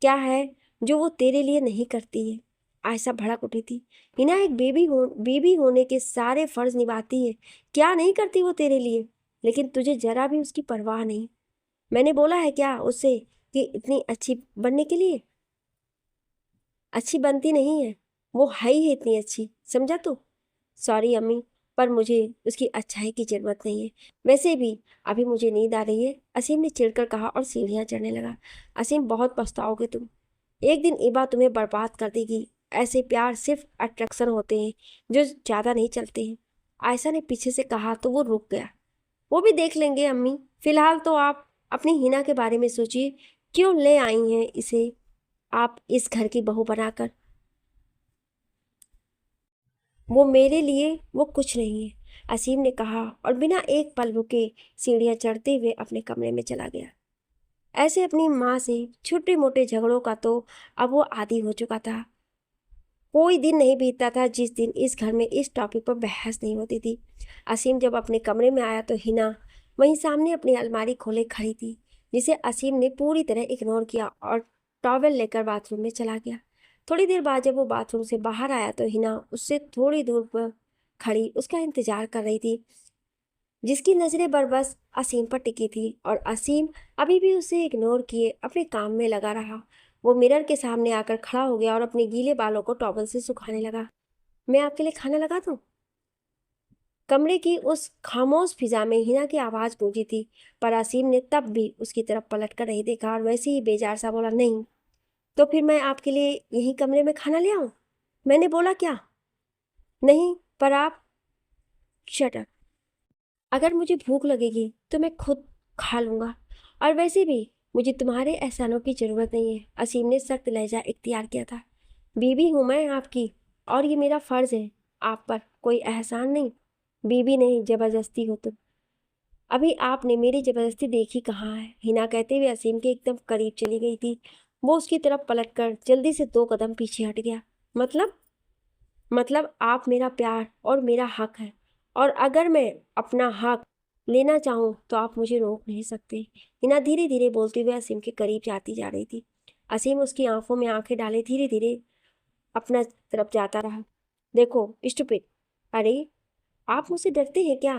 क्या है जो वो तेरे लिए नहीं करती है? आयशा भड़क उठी थी। हिना एक बीबी होने के सारे फर्ज निभाती है। क्या नहीं करती वो तेरे लिए? लेकिन तुझे जरा भी उसकी परवाह नहीं। मैंने बोला है क्या उससे कि इतनी अच्छी बनने के लिए? अच्छी बनती नहीं है, वो है ही इतनी अच्छी, समझा तू? सॉरी अम्मी, पर मुझे उसकी अच्छाई की जरूरत नहीं है। वैसे भी अभी मुझे नींद आ रही है, असीम ने चिढ़कर कहा और सीढ़ियाँ चढ़ने लगा। असीम, बहुत पछताओगे तुम। एक दिन इबा तुम्हें बर्बाद कर देगी। ऐसे प्यार सिर्फ अट्रैक्शन होते हैं जो ज़्यादा नहीं चलते हैं। आयशा ने पीछे से कहा तो वो रुक गया। वो भी देख लेंगे अम्मी, फिलहाल तो आप अपनी हिना के बारे में सोचिए। क्यों ले आई हैं इसे आप इस घर की बहू बनाकर? वो मेरे लिए वो कुछ नहीं है, असीम ने कहा और बिना एक पल रुके सीढ़ियां चढ़ते हुए अपने कमरे में चला गया। ऐसे अपनी माँ से छोटे मोटे झगड़ों का तो अब वो आदी हो चुका था। कोई दिन नहीं बीतता था जिस दिन इस घर में इस टॉपिक पर बहस नहीं होती थी। असीम जब अपने कमरे में आया तो हिना वहीं सामने अपनी अलमारी खोले खड़ी थी, जिसे असीम ने पूरी तरह इग्नोर किया और टॉवेल लेकर बाथरूम में चला गया। थोड़ी देर बाद जब वो बाथरूम से बाहर आया तो हिना उससे थोड़ी दूर पर खड़ी उसका इंतजार कर रही थी, जिसकी नज़रें बरबस असीम पर टिकी थी। और असीम अभी भी उसे इग्नोर किए अपने काम में लगा रहा। वो मिरर के सामने आकर खड़ा हो गया और अपने गीले बालों को टॉवल से सुखाने लगा। मैं आपके लिए खाना लगा दूं? कमरे की उस खामोश फिजा में हिना की आवाज़ गूंजी थी, पर असीम ने तब भी उसकी तरफ पलट कर नहीं देखा और वैसे ही बेजार सा बोला, नहीं। तो फिर मैं आपके लिए यही कमरे में खाना ले आऊं? मैंने बोला क्या? नहीं, पर आप। Shut up. अगर मुझे भूख लगेगी तो मैं खुद खा लूँगा, और वैसे भी मुझे तुम्हारे एहसानों की ज़रूरत नहीं है। असीम ने सख्त लहजा इख्तियार किया था। बीवी हूँ मैं आपकी, और ये मेरा फ़र्ज़ है। आप पर कोई एहसान नहीं। बीवी नहीं, ज़बरदस्ती हो तुम। अभी आपने मेरी ज़बरदस्ती देखी कहाँ है? हिना कहते हुए असीम के एकदम करीब चली गई थी। वो उसकी तरफ पलटकर जल्दी से 2 कदम पीछे हट गया। मतलब? मतलब आप मेरा प्यार और मेरा हक है, और अगर मैं अपना हक लेना चाहूँ तो आप मुझे रोक नहीं सकते। हिना धीरे धीरे बोलते हुए असीम के करीब जाती जा रही थी। असीम उसकी आंखों में आंखें डाले धीरे धीरे अपना तरफ जाता रहा। देखो स्टूपिड, अरे आप मुझसे डरते हैं क्या?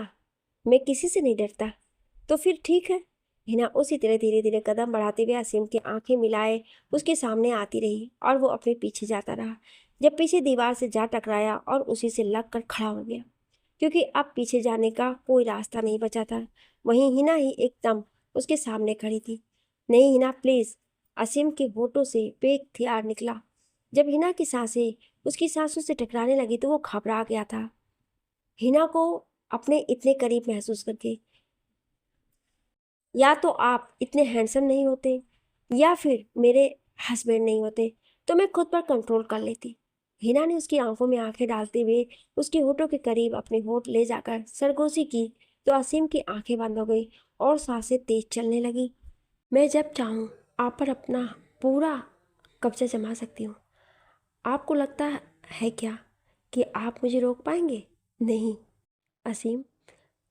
मैं किसी से नहीं डरता। तो फिर ठीक है। हिना उसी तरह धीरे धीरे कदम बढ़ाते हुए असीम की आंखें मिलाए उसके सामने आती रही और वो अपने पीछे जाता रहा, जब पीछे दीवार से जा टकराया और उसी से लग कर खड़ा हो गया, क्योंकि अब पीछे जाने का कोई रास्ता नहीं बचा था। वहीं हिना ही एकदम उसके सामने खड़ी थी। नहीं हिना, प्लीज़। असीम के होठों से बेख्तियार निकला। जब हिना की सांसें उसकी सांसों से टकराने लगी तो वो घबरा गया था, हिना को अपने इतने करीब महसूस करके। या तो आप इतने हैंडसम नहीं होते, या फिर मेरे हस्बैंड नहीं होते, तो मैं खुद पर कंट्रोल कर लेती। हिना ने उसकी आंखों में आंखें डालते हुए उसके होठों के करीब अपने होठ ले जाकर सरगोशी की तो असीम की आंखें बंद हो गई और सांसें तेज चलने लगी। मैं जब चाहूँ आप पर अपना पूरा कब्जा जमा सकती हूँ। आपको लगता है क्या कि आप मुझे रोक पाएंगे? नहीं असीम,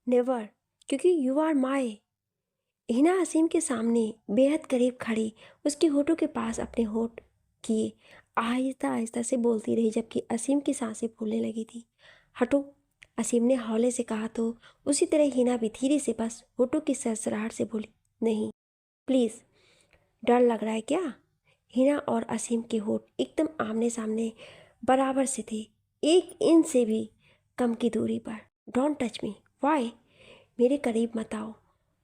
नेवर, क्योंकि यू आर माई। हिना असीम के सामने बेहद करीब खड़ी उसके होठों के पास अपने होठ किए आहिस्ता आहिस्ता से बोलती रही, जबकि असीम की सांसें फूलने लगी थी। हटो, असीम ने हौले से कहा तो उसी तरह हिना भी धीरे से बस होठों की सरसराहट से बोली, नहीं प्लीज़। डर लग रहा है क्या? हिना और असीम के होठ एकदम आमने सामने बराबर से थे, 1 इंच से भी कम की दूरी पर। Don't touch me, why? मेरे करीब मत आओ।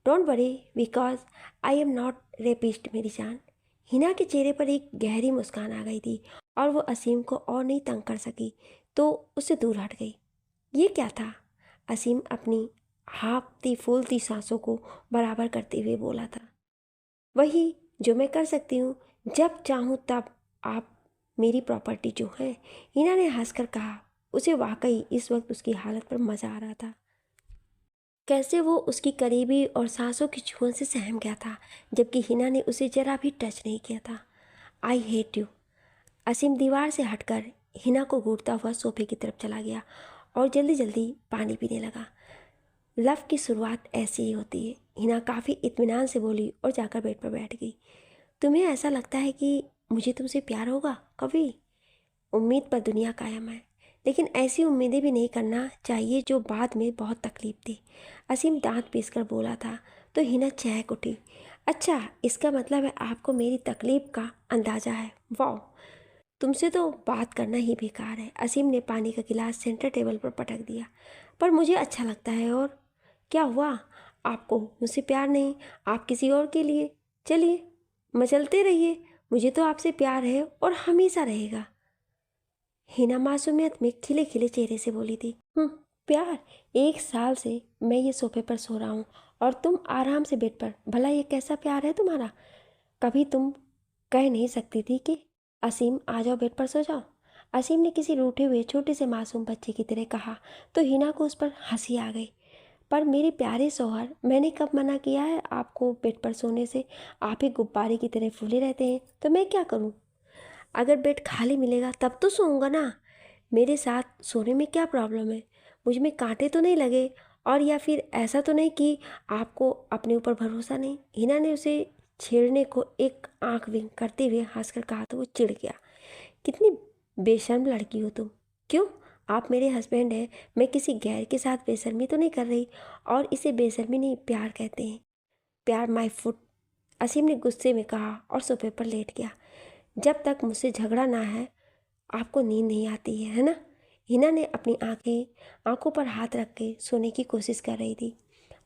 Don't worry because I am not rapist मेरी जान। हिना के चेहरे पर एक गहरी मुस्कान आ गई थी और वो असीम को और नहीं तंग कर सकी तो उससे दूर हट गई। ये क्या था? असीम अपनी हाँफती फूलती सांसों को बराबर करते हुए बोला था, वही जो मैं कर सकती हूँ, जब चाहूँ तब। आप मेरी प्रॉपर्टी जो है। हिना ने हंसकर कहा। उसे वाकई इस वक्त उसकी हालत पर मज़ा आ रहा था। कैसे वो उसकी करीबी और सांसों की छुअन से सहम गया था, जबकि हिना ने उसे जरा भी टच नहीं किया था। I hate you. असीम दीवार से हटकर हिना को घूरता हुआ सोफे की तरफ चला गया और जल्दी जल्दी पानी पीने लगा। लव की शुरुआत ऐसी ही होती है, हिना काफ़ी इत्मीनान से बोली और जाकर बेड पर बैठ गई। तुम्हें ऐसा लगता है कि मुझे तुमसे प्यार होगा कभी? उम्मीद पर दुनिया कायम है, लेकिन ऐसी उम्मीदें भी नहीं करना चाहिए जो बाद में बहुत तकलीफ दी। असीम दांत पीसकर बोला था तो हिना चहक उठी। अच्छा, इसका मतलब है आपको मेरी तकलीफ का अंदाज़ा है। वाह, तुमसे तो बात करना ही बेकार है। असीम ने पानी का गिलास सेंटर टेबल पर पटक दिया। पर मुझे अच्छा लगता है। और क्या हुआ? आपको मुझसे प्यार नहीं, आप किसी और के लिए? चलिए, मचलते रहिए, मुझे तो आपसे प्यार है और हमेशा रहेगा। हिना मासूमियत में खिले खिले चेहरे से बोली थी। प्यार? 1 साल से मैं ये सोफे पर सो रहा हूँ और तुम आराम से बेड पर। भला ये कैसा प्यार है तुम्हारा? कभी तुम कह नहीं सकती थी कि असीम आ जाओ बेड पर सो जाओ? असीम ने किसी रूठे हुए छोटे से मासूम बच्चे की तरह कहा तो हिना को उस पर हंसी आ गई। पर मेरे प्यारे सोहर, मैंने कब मना किया है आपको बेड पर सोने से? आप ही गुब्बारे की तरह फूले रहते हैं, तो मैं क्या करूं? अगर बेड खाली मिलेगा तब तो सोऊंगा ना। मेरे साथ सोने में क्या प्रॉब्लम है? मुझ में कांटे तो नहीं लगे? और या फिर ऐसा तो नहीं कि आपको अपने ऊपर भरोसा नहीं? हिना ने उसे छेड़ने को एक आंख विंक करते हुए हंसकर कहा तो वो चिढ़ गया। कितनी बेशर्म लड़की हो तुम। क्यों? आप मेरे हस्बैंड हैं, मैं किसी गैर के साथ बेशर्मी तो नहीं कर रही। और इसे बेशर्मी नहीं, प्यार कहते हैं। प्यार माय फुट, असीम ने गुस्से में कहा और सोफे पर लेट गया। जब तक मुझसे झगड़ा ना है आपको नींद नहीं आती है ना? हिना ने अपनी आंखों पर हाथ रख के सोने की कोशिश कर रही थी।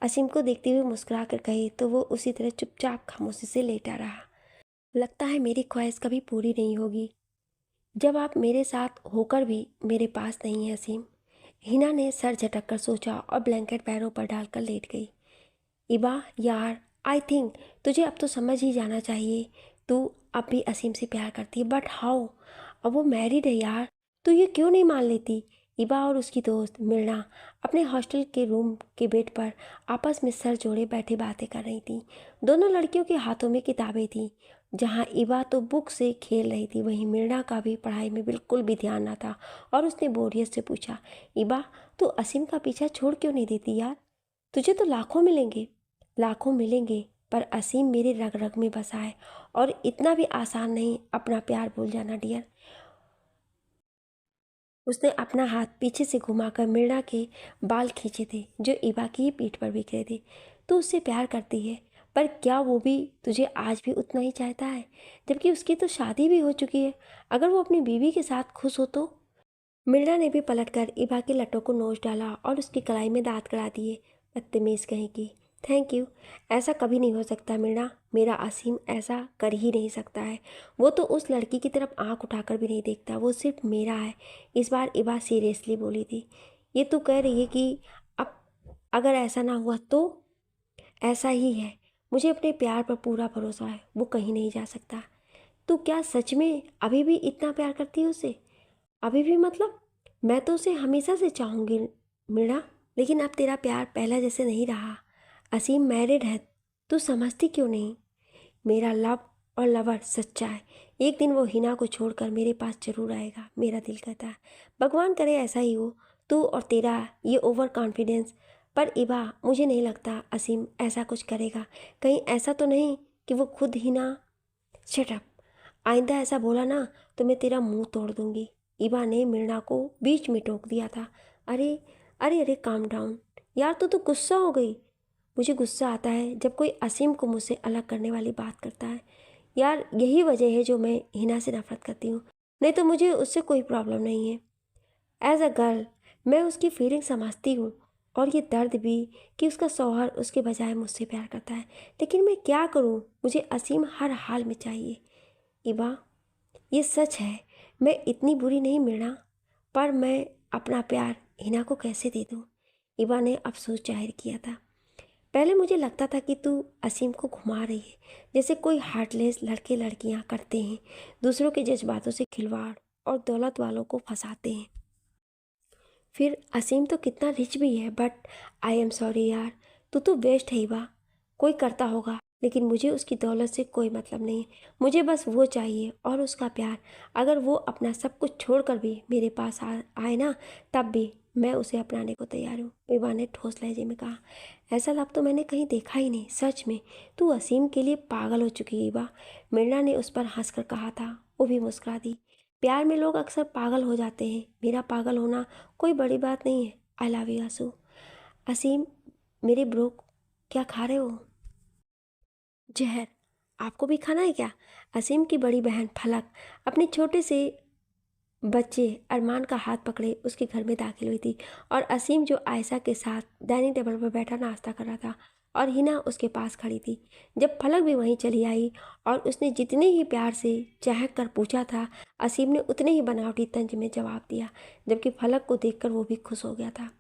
असीम को देखते हुए मुस्कुरा कर कही तो वो उसी तरह चुपचाप खामोशी से लेटा रहा। लगता है मेरी ख्वाहिश कभी पूरी नहीं होगी जब आप मेरे साथ होकर भी मेरे पास नहीं है असीम। हिना ने सर झटक कर सोचा और ब्लैंकेट पैरों पर डालकर लेट गई। इबा यार, आई थिंक तुझे अब तो समझ ही जाना चाहिए। तू अब भी असीम से प्यार करती है, बट हाउ? अब वो मैरिड है यार, तू ये क्यों नहीं मान लेती? इबा और उसकी दोस्त मिर्ना अपने हॉस्टल के रूम के बेड पर आपस में सर जोड़े बैठे बातें कर रही थी। दोनों लड़कियों के हाथों में किताबें थीं। जहाँ इबा तो बुक से खेल रही थी, वहीं मिर्ना का भी पढ़ाई में बिल्कुल भी ध्यान न था और उसने बोरियत से पूछा, इबा तू असीम का पीछा छोड़ क्यों नहीं देती यार? तुझे तो लाखों मिलेंगे। लाखों मिलेंगे, पर असीम मेरे रग रग में बसा है और इतना भी आसान नहीं अपना प्यार भूल जाना डियर। उसने अपना हाथ पीछे से घुमाकर मृणा के बाल खींचे थे जो इबा की ही पीठ पर बिखरे थे। तू उससे प्यार करती है, पर क्या वो भी तुझे आज भी उतना ही चाहता है, जबकि उसकी तो शादी भी हो चुकी है? अगर वो अपनी बीवी के साथ खुश हो तो? मृणा ने भी पलटकर इबा की लटों को नोच डाला और उसकी कलाई में दांत गड़ा दिए। बदतमीज कहीं की। Thank you. ऐसा कभी नहीं हो सकता मृणा, मेरा असीम ऐसा कर ही नहीं सकता है। वो तो उस लड़की की तरफ आंख उठाकर भी नहीं देखता, वो सिर्फ मेरा है। इस बार इबा सीरियसली बोली थी। ये तू कह रही है कि अब अगर ऐसा ना हुआ तो? ऐसा ही है। मुझे अपने प्यार पर पूरा भरोसा है, वो कहीं नहीं जा सकता। तू क्या सच में अभी भी इतना प्यार करती है उसे? अभी भी मतलब? मैं तो उसे हमेशा से चाहूँगी मीणा, लेकिन अब तेरा प्यार पहला जैसे नहीं रहा। असीम मैरिड है, तू समझती क्यों नहीं? मेरा लव और लवर सच्चा है। एक दिन वो हिना को छोड़कर मेरे पास जरूर आएगा, मेरा दिल कहता है। भगवान करे ऐसा ही हो। तू और तेरा ये ओवर कॉन्फिडेंस। पर इबा, मुझे नहीं लगता असीम ऐसा कुछ करेगा। कहीं ऐसा तो नहीं कि वो खुद हिना। Shut up. आइंदा ऐसा बोला ना तो मैं तेरा मुंह तोड़ दूंगी। इबा ने मृणा को बीच में टोक दिया था। अरे अरे अरे, काम डाउन यार, तू तो गुस्सा हो गई। मुझे गुस्सा आता है जब कोई असीम को मुझसे अलग करने वाली बात करता है। यार यही वजह है जो मैं हिना से नफरत करती हूँ, नहीं तो मुझे उससे कोई प्रॉब्लम नहीं है। एज अ गर्ल मैं उसकी फीलिंग समझती हूँ और ये दर्द भी कि उसका शौहर उसके बजाय मुझसे प्यार करता है। लेकिन मैं क्या करूँ, मुझे असीम हर हाल में चाहिए। इबा, ये सच है, मैं इतनी बुरी नहीं मृणा, पर मैं अपना प्यार हिना को कैसे दे दूँ? इबा ने अफसोस जाहिर किया था। पहले मुझे लगता था कि तू असीम को घुमा रही है, जैसे कोई हार्टलेस लड़के लड़कियां करते हैं, दूसरों के जज्बातों से खिलवाड़ और दौलत वालों को फंसाते हैं। फिर असीम तो कितना रिच भी है, बट आई एम सॉरी यार, तू तो वेस्ट है ही बा। कोई करता होगा, लेकिन मुझे उसकी दौलत से कोई मतलब नहीं है। मुझे बस वो चाहिए और उसका प्यार। अगर वो अपना सब कुछ छोड़कर भी मेरे पास आए ना, तब भी मैं उसे अपनाने को तैयार हूँ, विवा ने ठोस लहजे में कहा। ऐसा लब तो मैंने कहीं देखा ही नहीं, सच में तू असीम के लिए पागल हो चुकी है बा, मृणा ने उस पर हंसकर कहा था। वो भी मुस्कुरा दी। प्यार में लोग अक्सर पागल हो जाते हैं, मेरा पागल होना कोई बड़ी बात नहीं है। आई लव यू आंसू। असीम, मेरे ब्रो, क्या खा रहे हो? जहर। आपको भी खाना है क्या? असीम की बड़ी बहन फलक अपने छोटे से बच्चे अरमान का हाथ पकड़े उसके घर में दाखिल हुई थी, और असीम जो आयशा के साथ डाइनिंग टेबल पर बैठा नाश्ता कर रहा था और हिना उसके पास खड़ी थी। जब फलक भी वहीं चली आई और उसने जितने ही प्यार से चहक कर पूछा था, असीम ने उतने ही बनावटी तंज में जवाब दिया, जबकि फलक को देखकर वो भी खुश हो गया था।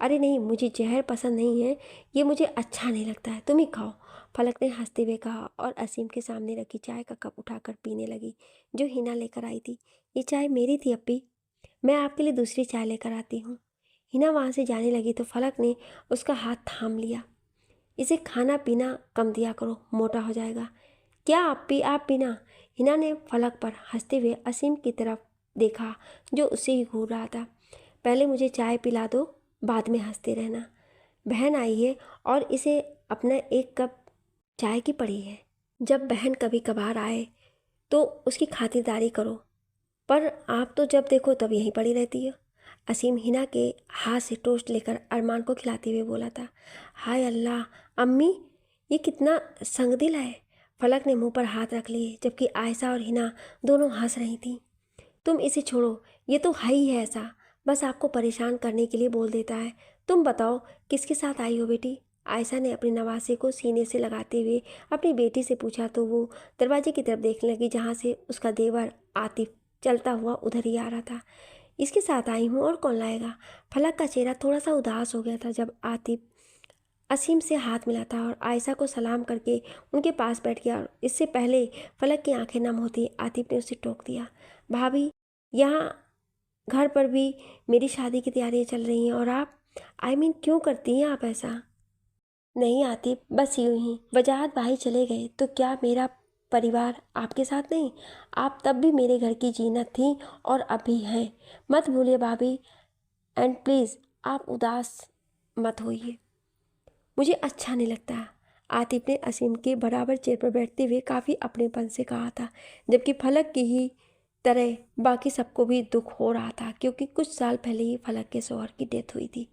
अरे नहीं, मुझे जहर पसंद नहीं है, ये मुझे अच्छा नहीं लगता है, तुम ही खाओ, फलक ने हंसते हुए कहा और असीम के सामने रखी चाय का कप उठाकर पीने लगी, जो हिना लेकर आई थी। ये चाय मेरी थी अप्पी, मैं आपके लिए दूसरी चाय लेकर आती हूँ। हिना वहाँ से जाने लगी तो फलक ने उसका हाथ थाम लिया। इसे खाना पीना कम दिया करो, मोटा हो जाएगा। क्या अप्पी, आप पीना? हिना ने फलक पर हंसते हुए असीम की तरफ देखा, जो उसे ही घूर रहा था। पहले मुझे चाय पिला दो, बाद में हंसते रहना। बहन आई है और इसे अपना एक कप चाय की पड़ी है। जब बहन कभी कभार आए तो उसकी खातिरदारी करो, पर आप तो जब देखो तब यहीं पड़ी रहती है। असीम हिना के हाथ से टोस्ट लेकर अरमान को खिलाते हुए बोला था। हाय अल्लाह, अम्मी ये कितना संगदिल है। फलक ने मुंह पर हाथ रख लिए, जबकि आयशा और हिना दोनों हंस रही थीं। तुम इसे छोड़ो, ये तो है ही है ऐसा, बस आपको परेशान करने के लिए बोल देता है। तुम बताओ किसके साथ आई हो बेटी? आयशा ने अपने नवासे को सीने से लगाते हुए अपनी बेटी से पूछा तो वो दरवाजे की तरफ देखने लगी, जहाँ से उसका देवर आतिफ चलता हुआ उधर ही आ रहा था। इसके साथ आई हूँ, और कौन लाएगा? फलक का चेहरा थोड़ा सा उदास हो गया था जब आतिफ असीम से हाथ मिला था और आयशा को सलाम करके उनके पास बैठ गया। इससे पहले फलक की आंखें नम होती आतिफ ने उसे टोक दिया। भाभी, यहाँ घर पर भी मेरी शादी की तैयारियां चल रही हैं और आप, क्यों करती हैं आप ऐसा? नहीं आतिफ, बस यूं ही। वजाहत भाई चले गए तो क्या मेरा परिवार आपके साथ नहीं? आप तब भी मेरे घर की जीनत थी और अभी हैं। मत भूलिए भाभी, एंड प्लीज़ आप उदास मत होइए, मुझे अच्छा नहीं लगता। आतिफ ने असीम के बराबर चेयर पर बैठते हुए काफ़ी अपनेपन से कहा था, जबकि फलक की ही तरह बाकी सबको भी दुख हो रहा था, क्योंकि कुछ साल पहले ही फलक के शौहर की डेथ हुई थी।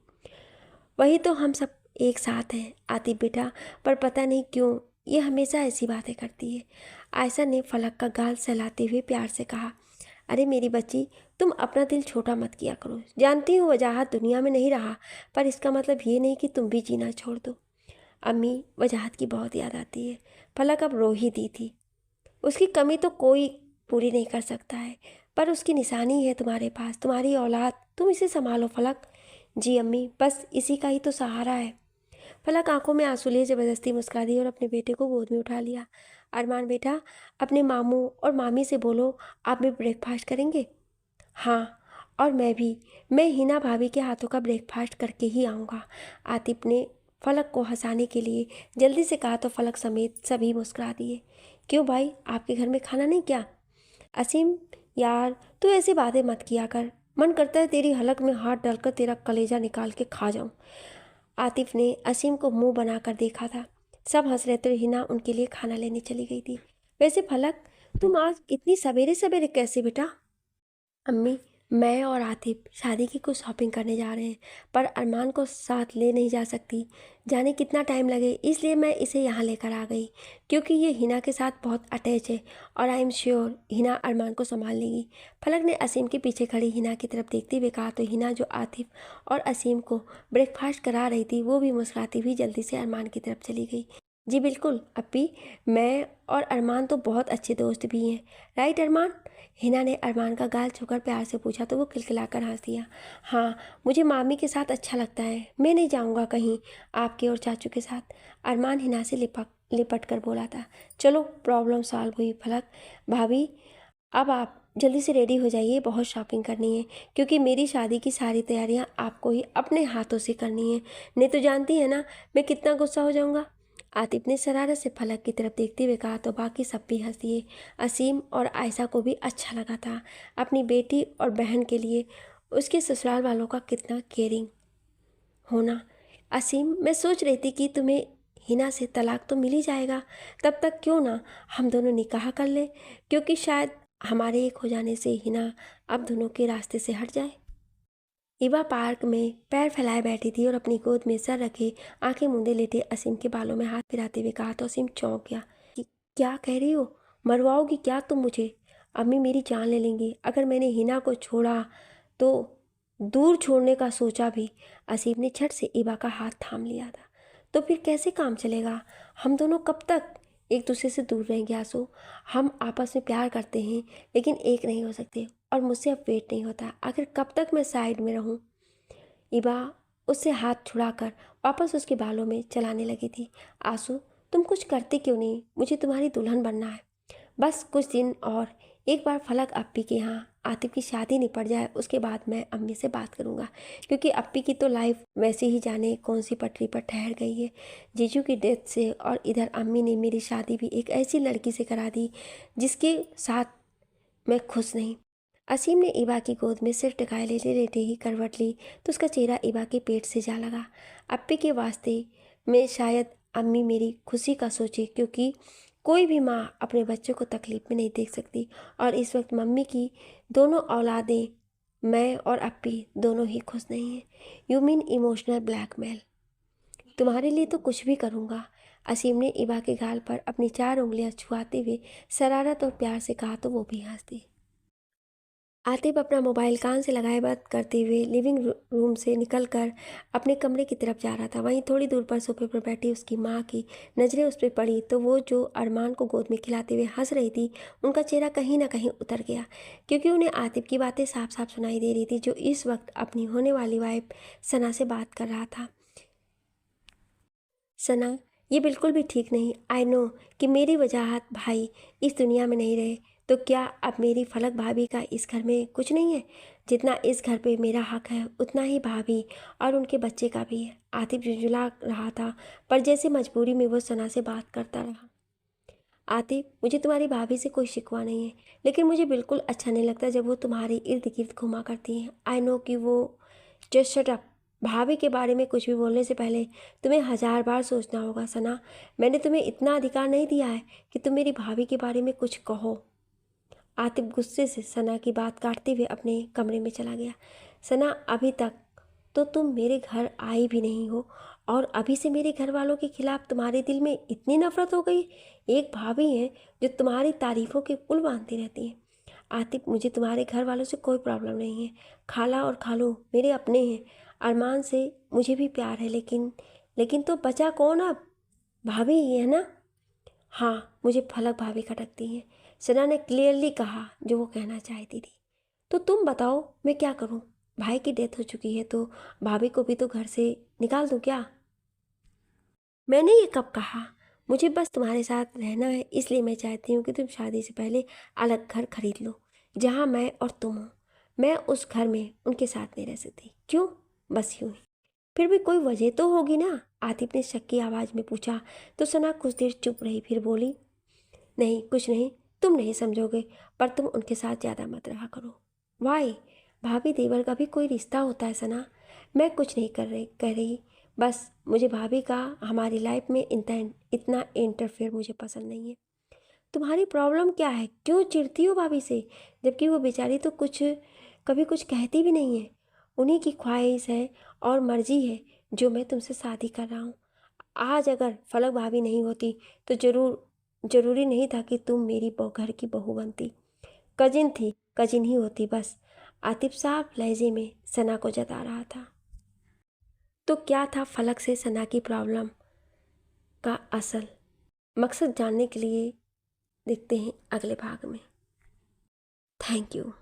वही तो हम सब एक साथ हैं आतिफ बेटा, पर पता नहीं क्यों ये हमेशा ऐसी बातें करती है। आयशा ने फलक का गाल सहलाते हुए प्यार से कहा। अरे मेरी बच्ची, तुम अपना दिल छोटा मत किया करो। जानती हूँ वजाहत दुनिया में नहीं रहा, पर इसका मतलब ये नहीं कि तुम भी जीना छोड़ दो। अम्मी, वजाहत की बहुत याद आती है। फलक अब रो ही दी थी। उसकी कमी तो कोई पूरी नहीं कर सकता है, पर उसकी निशानी है तुम्हारे पास, तुम्हारी औलाद, तुम इसे संभालो फलक। जी अम्मी, बस इसी का ही तो सहारा है। फलक आंखों में आंसू लिए ज़बरदस्ती मुस्कुरा दी और अपने बेटे को गोद में उठा लिया। अरमान बेटा, अपने मामू और मामी से बोलो आप भी ब्रेकफास्ट करेंगे। हाँ, और मैं भी, मैं हिना भाभी के हाथों का ब्रेकफास्ट करके ही आऊँगा। आतिफ ने फलक को हंसाने के लिए जल्दी से कहा तो फलक समेत सभी मुस्कुरा दिए। क्यों भाई, आपके घर में खाना नहीं क्या? असीम, यार तू ऐसी बातें मत किया कर, मन करता है तेरी हलक में हाथ डालकर तेरा कलेजा निकाल के खा जाऊं। आतिफ ने असीम को मुंह बनाकर देखा था। सब हंस रहे थे। हिना उनके लिए खाना लेने चली गई थी। वैसे फलक, तुम आज इतनी सवेरे सवेरे कैसे बेटा? अम्मी, मैं और आतिफ शादी की कुछ शॉपिंग करने जा रहे हैं, पर अरमान को साथ ले नहीं जा सकती, जाने कितना टाइम लगे, इसलिए मैं इसे यहाँ लेकर आ गई, क्योंकि ये हिना के साथ बहुत अटैच है और आई एम श्योर हिना अरमान को संभाल लेगी। फलक ने असीम के पीछे खड़ी हिना की तरफ देखते हुए कहा तो हिना, जो आतिफ और असीम को ब्रेकफास्ट करा रही थी, वो भी मुस्कुराती हुई जल्दी से अरमान की तरफ चली गई। जी बिल्कुल अप्पी, मैं और अरमान तो बहुत अच्छे दोस्त भी हैं, राइट अरमान? हिना ने अरमान का गाल छूकर प्यार से पूछा तो वो खिलखिलाकर हंस दिया। हाँ, मुझे मामी के साथ अच्छा लगता है, मैं नहीं जाऊँगा कहीं आपके और चाचू के साथ। अरमान हिना से लिपट कर बोला था। चलो प्रॉब्लम सॉल्व हुई। फलक भाभी, अब आप जल्दी से रेडी हो जाइए, बहुत शॉपिंग करनी है, क्योंकि मेरी शादी की सारी तैयारियां आपको ही अपने हाथों से करनी है, नहीं तो जानती है ना मैं कितना गुस्सा हो जाऊंगा। आतिफ ने शरारत से फलक की तरफ देखते हुए कहा तो बाकी सब भी हंस दिए। असीम और आयशा को भी अच्छा लगा था अपनी बेटी और बहन के लिए उसके ससुराल वालों का कितना केयरिंग होना। असीम, मैं सोच रही थी कि तुम्हें हिना से तलाक तो मिल ही जाएगा, तब तक क्यों ना हम दोनों निकाह कर लें, क्योंकि शायद हमारे एक हो जाने से हिना अब दोनों के रास्ते से हट जाए। इवा पार्क में पैर फैलाए बैठी थी और अपनी गोद में सर रखे आंखें मूंदे लेटे असीम के बालों में हाथ फिराते हुए कहा तो असीम चौंक गया कि क्या कह रही हो, मरवाओगी क्या तुम मुझे? अम्मी मेरी जान ले लेंगी अगर मैंने हिना को छोड़ा तो। दूर छोड़ने का सोचा भी। असीम ने झट से इवा का हाथ थाम लिया था। तो फिर कैसे काम चलेगा? हम दोनों कब तक एक दूसरे से दूर रहेंगे आंसू? हम आपस में प्यार करते हैं लेकिन एक नहीं हो सकते, और मुझसे अब वेट नहीं होता। आखिर कब तक मैं साइड में रहूं? इबा उससे हाथ छुड़ाकर वापस उसके बालों में चलाने लगी थी। आंसू, तुम कुछ करते क्यों नहीं? मुझे तुम्हारी दुल्हन बनना है, बस कुछ दिन और। एक बार फलक अप्पी के यहाँ आतिफ की शादी निपट जाए उसके बाद मैं अम्मी से बात करूँगा, क्योंकि अप्पी की तो लाइफ वैसे ही जाने कौन सी पटरी पर ठहर गई है जीजू की डेथ से। और इधर अम्मी ने मेरी शादी भी एक ऐसी लड़की से करा दी जिसके साथ मैं खुश नहीं। असीम ने इबा की गोद में सिर टिकाए लेटे लेटे ही करवट ली तो उसका चेहरा इबा के पेट से जा लगा। अप्पी के वास्ते में शायद अम्मी मेरी खुशी का सोचे, क्योंकि कोई भी माँ अपने बच्चों को तकलीफ में नहीं देख सकती, और इस वक्त मम्मी की दोनों औलादें, मैं और अप्पी दोनों ही खुश नहीं हैं। You mean emotional blackmail? तुम्हारे लिए तो कुछ भी करूँगा। असीम ने इबा के गाल पर अपनी 4 उंगलियां छुआते हुए शरारत और प्यार से कहा तो वो भी हंस दी। आतिफ अपना मोबाइल कान से लगाए बात करते हुए लिविंग रूम से निकलकर अपने कमरे की तरफ जा रहा था। वहीं थोड़ी दूर पर सोफे पर बैठी उसकी माँ की नज़रें उस पर पड़ी तो वो जो अरमान को गोद में खिलाते हुए हंस रही थी उनका चेहरा कहीं ना कहीं उतर गया, क्योंकि उन्हें आतिफ की बातें साफ साफ सुनाई दे रही थी, जो इस वक्त अपनी होने वाली वाइफ सना से बात कर रहा था। सना, ये बिल्कुल भी ठीक नहीं। आई नो कि मेरी वजाहत भाई इस दुनिया में नहीं रहे, तो क्या अब मेरी फलक भाभी का इस घर में कुछ नहीं है? जितना इस घर पे मेरा हक है उतना ही भाभी और उनके बच्चे का भी है। आतिफ झुंझुला रहा था, पर जैसे मजबूरी में वो सना से बात करता रहा। आतिफ, मुझे तुम्हारी भाभी से कोई शिकवा नहीं है, लेकिन मुझे बिल्कुल अच्छा नहीं लगता जब वो तुम्हारे इर्द गिर्द घुमा करती हैं। आई नो कि वो। Just shut up. भाभी के बारे में कुछ भी बोलने से पहले तुम्हें 1000 बार सोचना होगा सना। मैंने तुम्हें इतना अधिकार नहीं दिया है कि तुम मेरी भाभी के बारे में कुछ कहो। आतिफ गुस्से से सना की बात काटते हुए अपने कमरे में चला गया। सना, अभी तक तो तुम मेरे घर आई भी नहीं हो, और अभी से मेरे घर वालों के खिलाफ तुम्हारे दिल में इतनी नफरत हो गई? एक भाभी है जो तुम्हारी तारीफों के पुल बांधती रहती है। आतिफ, मुझे तुम्हारे घर वालों से कोई प्रॉब्लम नहीं है। खाला और खालू मेरे अपने हैं। अरमान से मुझे भी प्यार है, लेकिन लेकिन तो बचा कौन अब? भाभी ही है ना? हाँ, मुझे फलक भाभी खटकती हैं। सना ने क्लियरली कहा जो वो कहना चाहती थी। तो तुम बताओ मैं क्या करूं? भाई की डेथ हो चुकी है तो भाभी को भी तो घर से निकाल दूं क्या? मैंने ये कब कहा? मुझे बस तुम्हारे साथ रहना है, इसलिए मैं चाहती हूँ कि तुम शादी से पहले अलग घर खरीद लो जहाँ मैं और तुम हो। मैं उस घर में उनके साथ नहीं रह सकती। क्यों? बस यूं ही। फिर भी कोई वजह तो होगी ना? आतिफ ने शक की आवाज़ में पूछा तो सना कुछ देर चुप रही, फिर बोली, नहीं कुछ नहीं, तुम नहीं समझोगे, पर तुम उनके साथ ज़्यादा मत रहा करो। वाई? भाभी देवर का भी कोई रिश्ता होता है सना। मैं कुछ नहीं कह रही, बस मुझे भाभी का हमारी लाइफ में इतना इंटरफेयर मुझे पसंद नहीं है। तुम्हारी प्रॉब्लम क्या है? क्यों चिढ़ती हो भाभी से, जबकि वो बेचारी तो कभी कुछ कहती भी नहीं है। उन्हीं की ख्वाहिश है और मर्जी है जो मैं तुमसे शादी कर रहा हूँ। आज अगर फलक भाभी नहीं होती तो जरूरी नहीं था कि तुम मेरी घर की बहू बनती। कजिन थी, कजिन ही होती बस। आतिफ साफ लहजे में सना को जता रहा था। तो क्या था फलक से सना की प्रॉब्लम? का असल मकसद जानने के लिए देखते हैं अगले भाग में। Thank you.